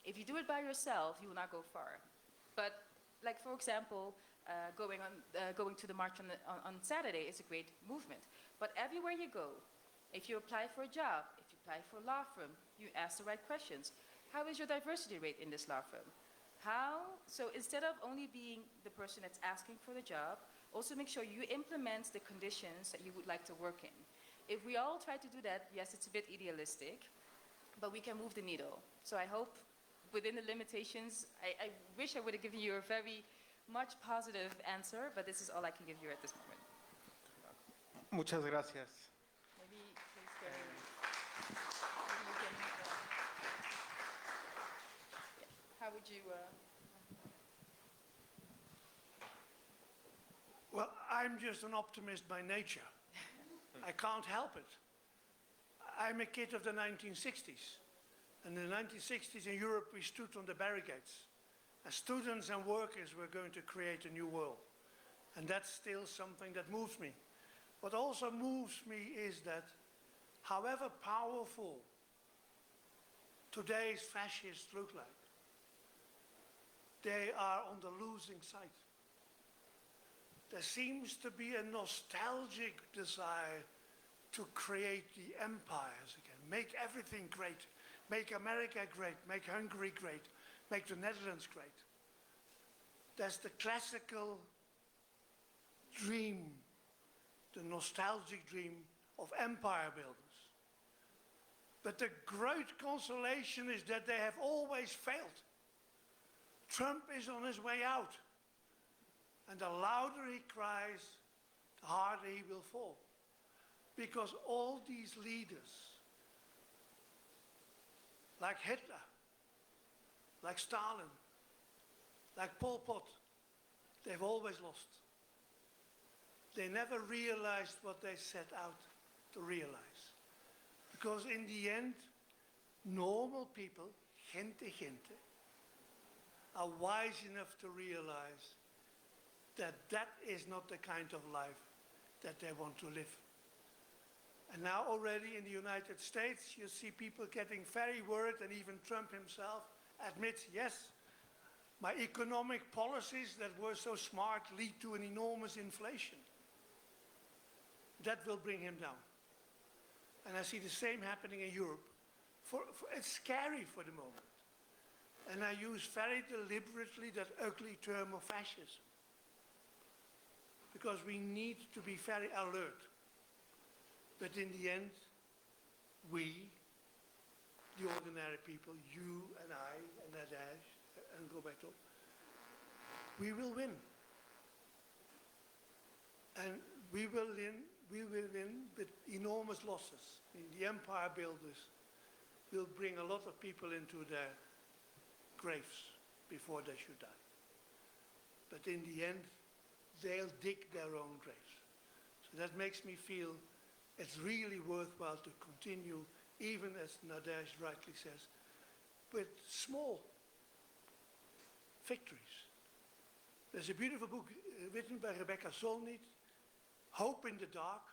If you do it by yourself, you will not go far. But, like for example, going to the march on Saturday is a great movement. But everywhere you go, if you apply for a job, if you apply for a law firm, you ask the right questions. How is your diversity rate in this law firm? So instead of only being the person that's asking for the job, also make sure you implement the conditions that you would like to work in. If we all try to do that, yes, it's a bit idealistic, but we can move the needle. So I hope within the limitations, I wish I would have given you a very much positive answer, but this is all I can give you at this moment. Muchas gracias. Maybe please go. Maybe you can, how would you? Well, I'm just an optimist by nature. I can't help it. I'm a kid of the 1960s. In the 1960s in Europe, we stood on the barricades. As students and workers were going to create a new world. And that's still something that moves me. What also moves me is that however powerful today's fascists look like, they are on the losing side. There seems to be a nostalgic desire to create the empires again, make everything great, make America great, make Hungary great, make the Netherlands great. That's the classical dream, the nostalgic dream of empire builders. But the great consolation is that they have always failed. Trump is on his way out. And the louder he cries, the harder he will fall. Because all these leaders, like Hitler, like Stalin, like Pol Pot, they've always lost. They never realized what they set out to realize. Because in the end, normal people, gente, are wise enough to realize that that is not the kind of life that they want to live. And now already in the United States, you see people getting very worried, and even Trump himself admits, yes, my economic policies that were so smart lead to an enormous inflation. That will bring him down. And I see the same happening in Europe. It's scary for the moment. And I use very deliberately that ugly term of fascism. Because we need to be very alert. But in the end, we, the ordinary people, you and I, and Nadesh, and Roberto, we will win. And we will win with enormous losses. The empire builders will bring a lot of people into their graves before they should die. But in the end, they'll dig their own graves. So that makes me feel it's really worthwhile to continue, even as Nadesh rightly says, with small victories. There's a beautiful book written by Rebecca Solnit, Hope in the Dark.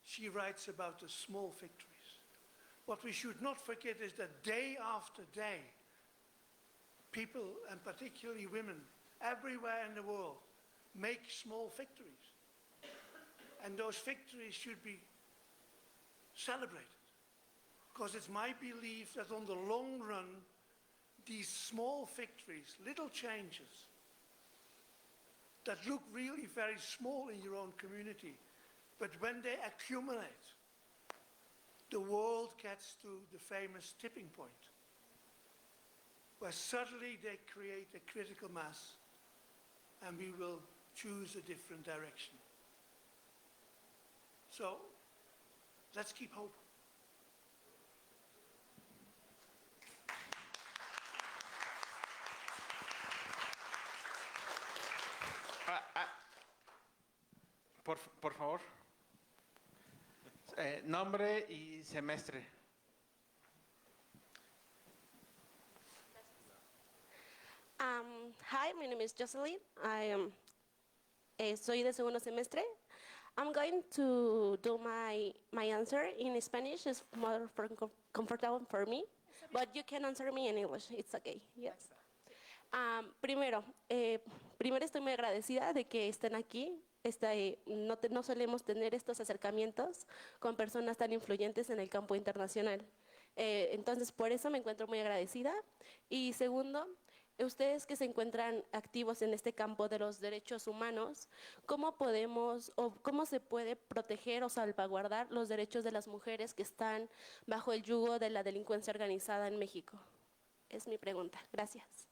She writes about the small victories. What we should not forget is that day after day, people, and particularly women, everywhere in the world, make small victories. And those victories should be celebrated. Because it's my belief that on the long run, these small victories, little changes, that look really very small in your own community, but when they accumulate, the world gets to the famous tipping point, where suddenly they create a critical mass, and we will choose a different direction. So, let's keep hope. Por favor. Nombre y semestre. Hi, my name is Jocelyn. I am soy de segundo semestre. I'm going to do my answer in Spanish. It's more comfortable for me, but you can answer me in English. It's okay. Yes. Primero estoy muy agradecida de que estén aquí. No solemos tener estos acercamientos con personas tan influyentes en el campo internacional. Entonces, por eso me encuentro muy agradecida. Y segundo, ustedes que se encuentran activos en este campo de los derechos humanos, ¿cómo podemos o cómo se puede proteger o salvaguardar los derechos de las mujeres que están bajo el yugo de la delincuencia organizada en México? Es mi pregunta. Gracias.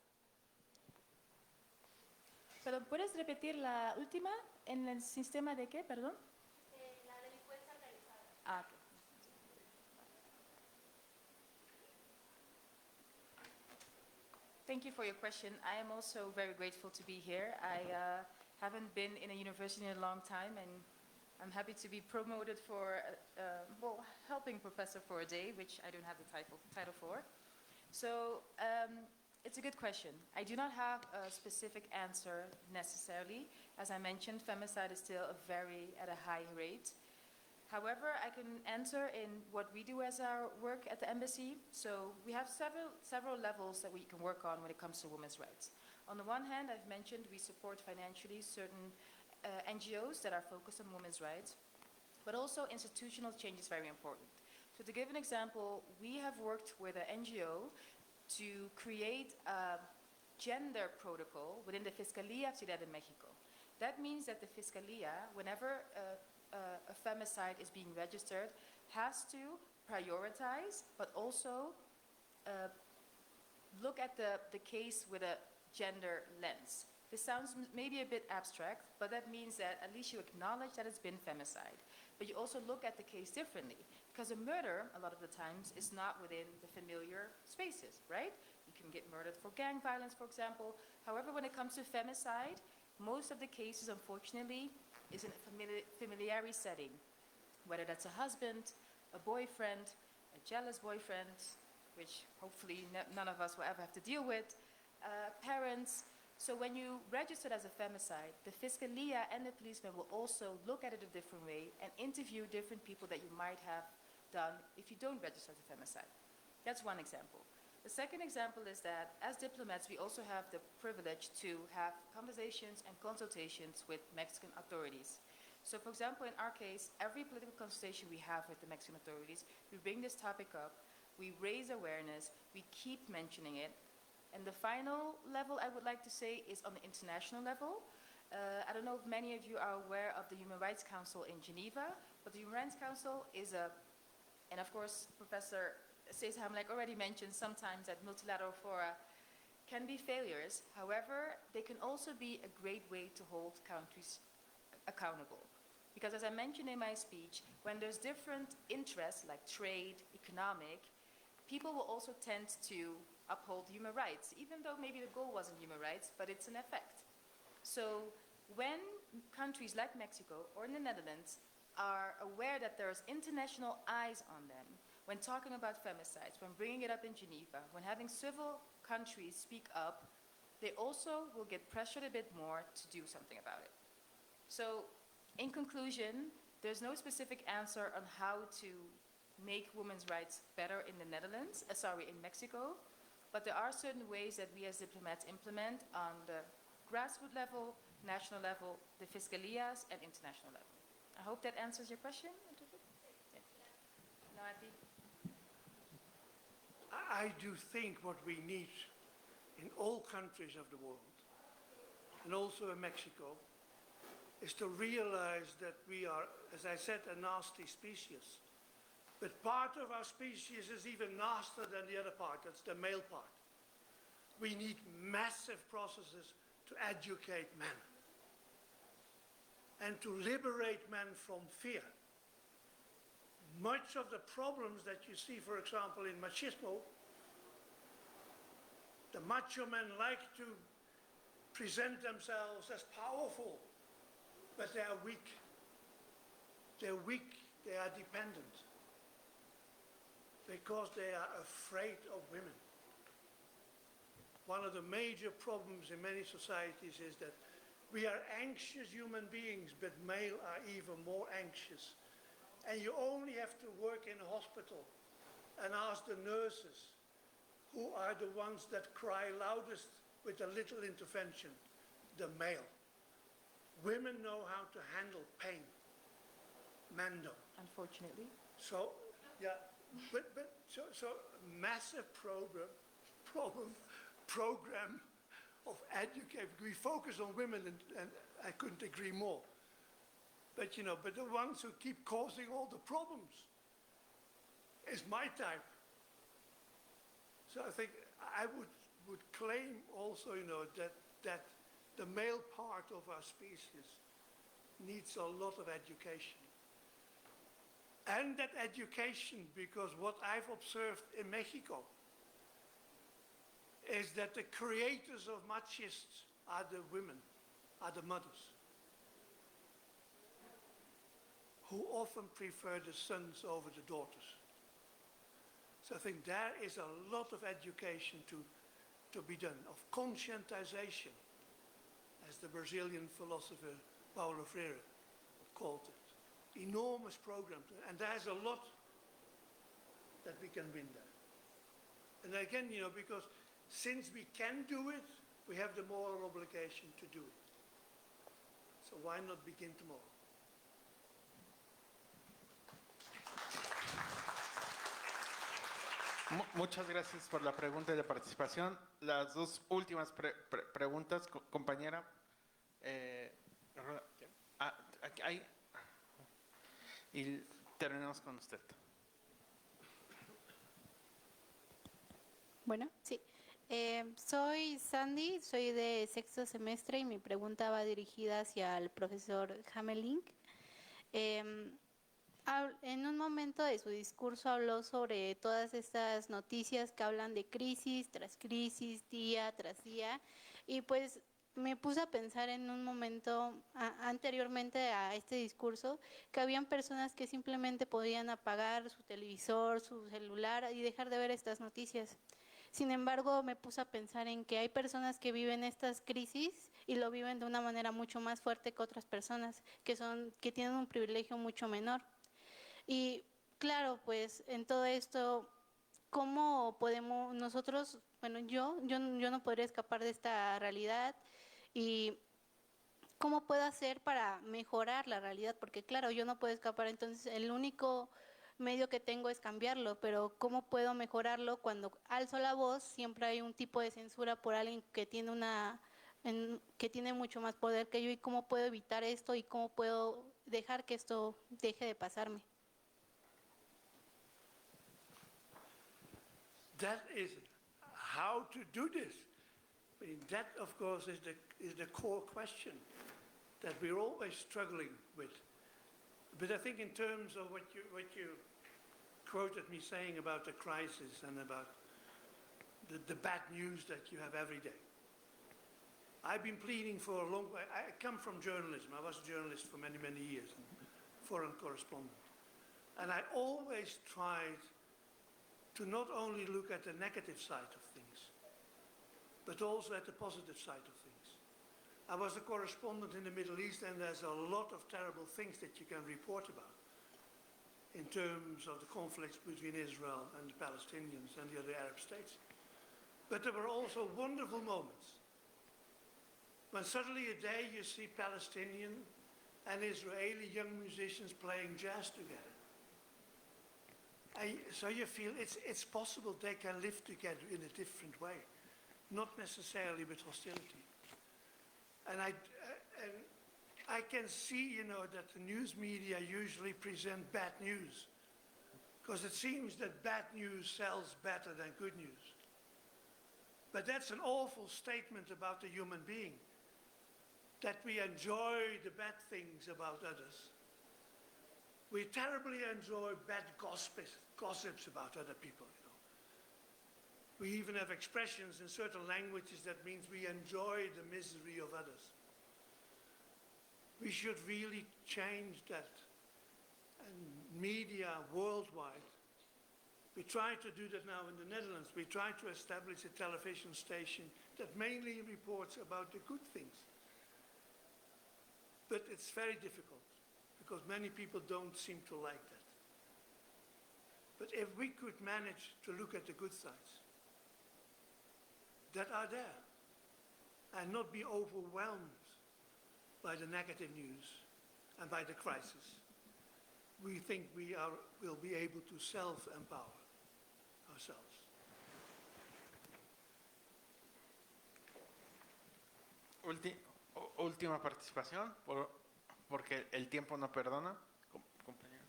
Perdón, ¿puedes repetir la última? ¿En el sistema de qué, perdón? La delincuencia organizada. Ah, ok. Thank you for your question. I am also very grateful to be here. I haven't been in a university in a long time, and I'm happy to be promoted for, helping professor for a day, which I don't have the title for. So it's a good question. I do not have a specific answer necessarily. As I mentioned, femicide is still at a high rate. However, I can answer in what we do as our work at the embassy. So we have several levels that we can work on when it comes to women's rights. On the one hand, I've mentioned we support financially certain NGOs that are focused on women's rights, but also institutional change is very important. So to give an example, we have worked with an NGO to create a gender protocol within the Fiscalía Ciudad de Mexico. That means that the Fiscalía, whenever a femicide is being registered, has to prioritize, but also look at the case with a gender lens. This sounds maybe a bit abstract, but that means that at least you acknowledge that it's been femicide. But you also look at the case differently, because a murder, a lot of the times, is not within the familiar spaces, right? You can get murdered for gang violence, for example. However, when it comes to femicide, most of the cases, unfortunately, is in a familiarity setting, whether that's a husband, a boyfriend, a jealous boyfriend, which hopefully none of us will ever have to deal with, parents. So when you register as a femicide, the Fiscalía and the policeman will also look at it a different way and interview different people that you might have done if you don't register as a femicide. That's one example. The second example is that as diplomats, we also have the privilege to have conversations and consultations with Mexican authorities. So for example, in our case, every political consultation we have with the Mexican authorities, we bring this topic up, we raise awareness, we keep mentioning it. And the final level I would like to say is on the international level. I don't know if many of you are aware of the Human Rights Council in Geneva, but the Human Rights Council is and of course, Professor Cesar Hamlek already mentioned sometimes that multilateral fora can be failures. However, they can also be a great way to hold countries accountable. Because as I mentioned in my speech, when there's different interests like trade, economic, people will also tend to uphold human rights, even though maybe the goal wasn't human rights, but it's an effect. So when countries like Mexico or the Netherlands are aware that there's international eyes on them, when talking about femicides, when bringing it up in Geneva, when having civil countries speak up, they also will get pressured a bit more to do something about it. So, in conclusion, there's no specific answer on how to make women's rights better in the in Mexico, but there are certain ways that we as diplomats implement on the grassroots level, national level, the fiscalías, and international level. I hope that answers your question. Yeah. No, I think. I do think what we need in all countries of the world, and also in Mexico, is to realize that we are, as I said, a nasty species. But part of our species is even nastier than the other part, that's the male part. We need massive processes to educate men and to liberate men from fear. Much of the problems that you see, for example, in machismo, the macho men like to present themselves as powerful, but they are weak. They're weak, they are dependent, because they are afraid of women. One of the major problems in many societies is that we are anxious human beings, but male are even more anxious. And you only have to work in a hospital and ask the nurses, who are the ones that cry loudest with a little intervention? The male. Women know how to handle pain. Men don't. Unfortunately. So, yeah, so massive program of education. We focus on women, and I couldn't agree more. But but the ones who keep causing all the problems is my type. So I think I would claim also, that the male part of our species needs a lot of education. And that education, because what I've observed in Mexico is that the creators of machists are the women, are the mothers, who often prefer the sons over the daughters. So I think there is a lot of education to be done, of conscientization, as the Brazilian philosopher Paulo Freire called it. Enormous programs, and there's a lot that we can win there. And again, because since we can do it, we have the moral obligation to do it. So why not begin tomorrow? Muchas gracias por la pregunta y la participación. Las dos últimas preguntas, compañera. Aquí, y terminamos con usted. Bueno, sí. Soy Sandy, soy de sexto semestre y mi pregunta va dirigida hacia el profesor Hamelink. En un momento de su discurso habló sobre todas estas noticias que hablan de crisis tras crisis, día tras día, y pues me puse a pensar en un momento anteriormente a este discurso que habían personas que simplemente podían apagar su televisor, su celular y dejar de ver estas noticias. Sin embargo, me puse a pensar en que hay personas que viven estas crisis y lo viven de una manera mucho más fuerte que otras personas que tienen un privilegio mucho menor. Y claro, pues en todo esto, ¿cómo podemos nosotros, bueno, yo no podría escapar de esta realidad? Y ¿cómo puedo hacer para mejorar la realidad? Porque claro, yo no puedo escapar, entonces el único medio que tengo es cambiarlo, pero ¿cómo puedo mejorarlo cuando alzo la voz? Siempre hay un tipo de censura por alguien que tiene que tiene mucho más poder que yo, y cómo puedo evitar esto y cómo puedo dejar que esto deje de pasarme. That is how to do this. I mean, that, of course, is the core question that we're always struggling with. But I think in terms of what you quoted me saying about the crisis and about the bad news that you have every day. I've been pleading for a long way. I come from journalism. I was a journalist for many, many years, and foreign correspondent. And I always tried to not only look at the negative side of things, but also at the positive side of things. I was a correspondent in the Middle East, and there's a lot of terrible things that you can report about in terms of the conflicts between Israel and the Palestinians and the other Arab states. But there were also wonderful moments when suddenly a day you see Palestinian and Israeli young musicians playing jazz together. So you feel it's possible they can live together in a different way, not necessarily with hostility. And I can see, that the news media usually present bad news, because it seems that bad news sells better than good news. But that's an awful statement about the human being, that we enjoy the bad things about others. We terribly enjoy bad gossips about other people. We even have expressions in certain languages that means we enjoy the misery of others. We should really change that and media worldwide. We try to do that now in the Netherlands. We try to establish a television station that mainly reports about the good things. But it's very difficult because many people don't seem to like that. But if we could manage to look at the good sides that are there and not be overwhelmed by the negative news and by the crisis, we think we will be able to self-empower ourselves. Última participación, porque el tiempo no perdona. Compañero.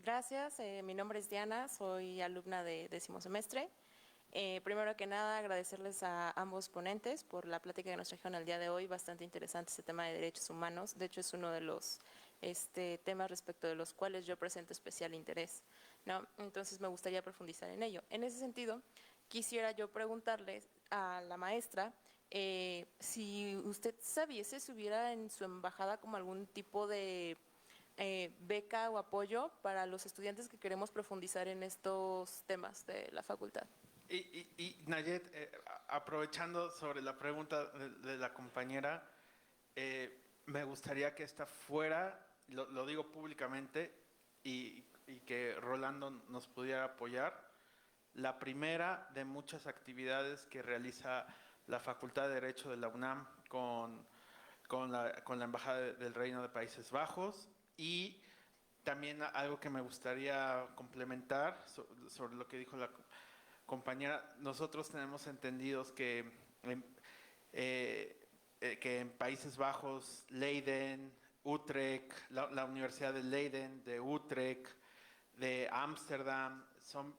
Gracias, mi nombre es Diana, soy alumna de 10º semestre. Primero que nada, agradecerles a ambos ponentes por la plática que nos trajeron el día de hoy, bastante interesante este tema de derechos humanos. De hecho, es uno de los temas respecto de los cuales yo presento especial interés, ¿no? Entonces, me gustaría profundizar en ello. En ese sentido, quisiera yo preguntarles a la maestra si usted sabiese si hubiera en su embajada como algún tipo de beca o apoyo para los estudiantes que queremos profundizar en estos temas de la facultad. Y Nayet, aprovechando sobre la pregunta de la compañera, me gustaría que esta fuera, lo digo públicamente, y que Rolando nos pudiera apoyar, la primera de muchas actividades que realiza la Facultad de Derecho de la UNAM con la Embajada del Reino de Países Bajos. Y también algo que me gustaría complementar sobre lo que dijo la compañera, nosotros tenemos entendidos que en Países Bajos, Leiden, Utrecht, la Universidad de Leiden, de Utrecht, de Ámsterdam, son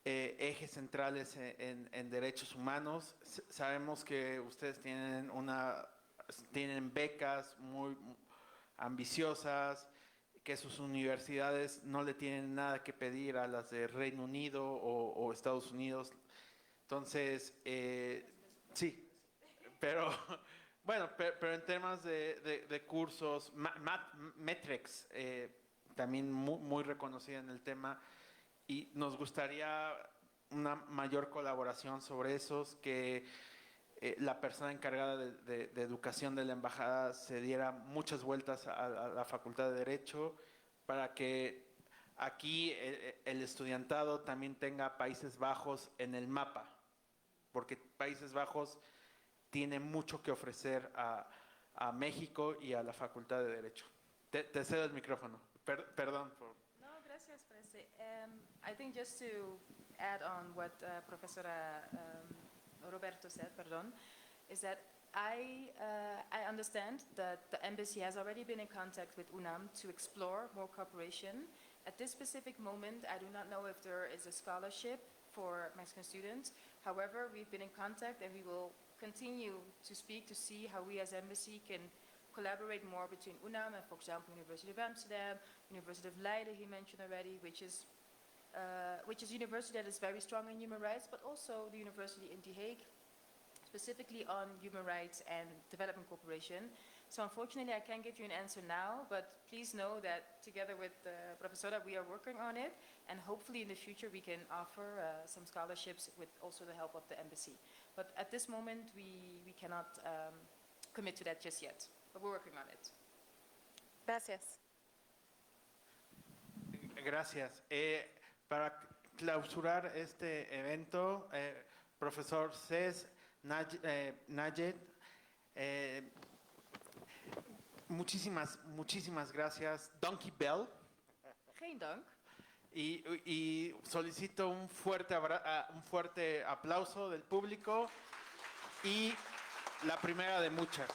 ejes centrales en derechos humanos. Sabemos que ustedes tienen becas muy ambiciosas, que sus universidades no le tienen nada que pedir a las de Reino Unido o Estados Unidos. Entonces, sí, pero bueno, pero en temas de cursos, Metrics, también muy reconocida en el tema, y nos gustaría una mayor colaboración sobre esos, que la persona encargada de educación de la embajada se diera muchas vueltas a la Facultad de Derecho para que aquí el estudiantado también tenga Países Bajos en el mapa, porque Países Bajos tiene mucho que ofrecer a México y a la Facultad de Derecho. Te cedo el micrófono. Perdón por... No, gracias, Prese. I think just to add on what Professor Roberto said, is that I understand that the embassy has already been in contact with UNAM to explore more cooperation. At this specific moment, I do not know if there is a scholarship for Mexican students. However, we've been in contact and we will continue to speak to see how we as embassy can collaborate more between UNAM and, for example, University of Amsterdam, University of Leiden, he mentioned already, which is a university that is very strong in human rights, but also the university in The Hague, specifically on human rights and development cooperation. So unfortunately, I can't give you an answer now, but please know that together with Professora, we are working on it, and hopefully in the future we can offer some scholarships with also the help of the embassy. But at this moment, we cannot commit to that just yet, but we're working on it. Gracias. Gracias. Para clausurar este evento, profesor Cés, Nayet, muchísimas gracias. Donkey Bell. Geen dank. Y solicito un fuerte aplauso del público y la primera de muchas.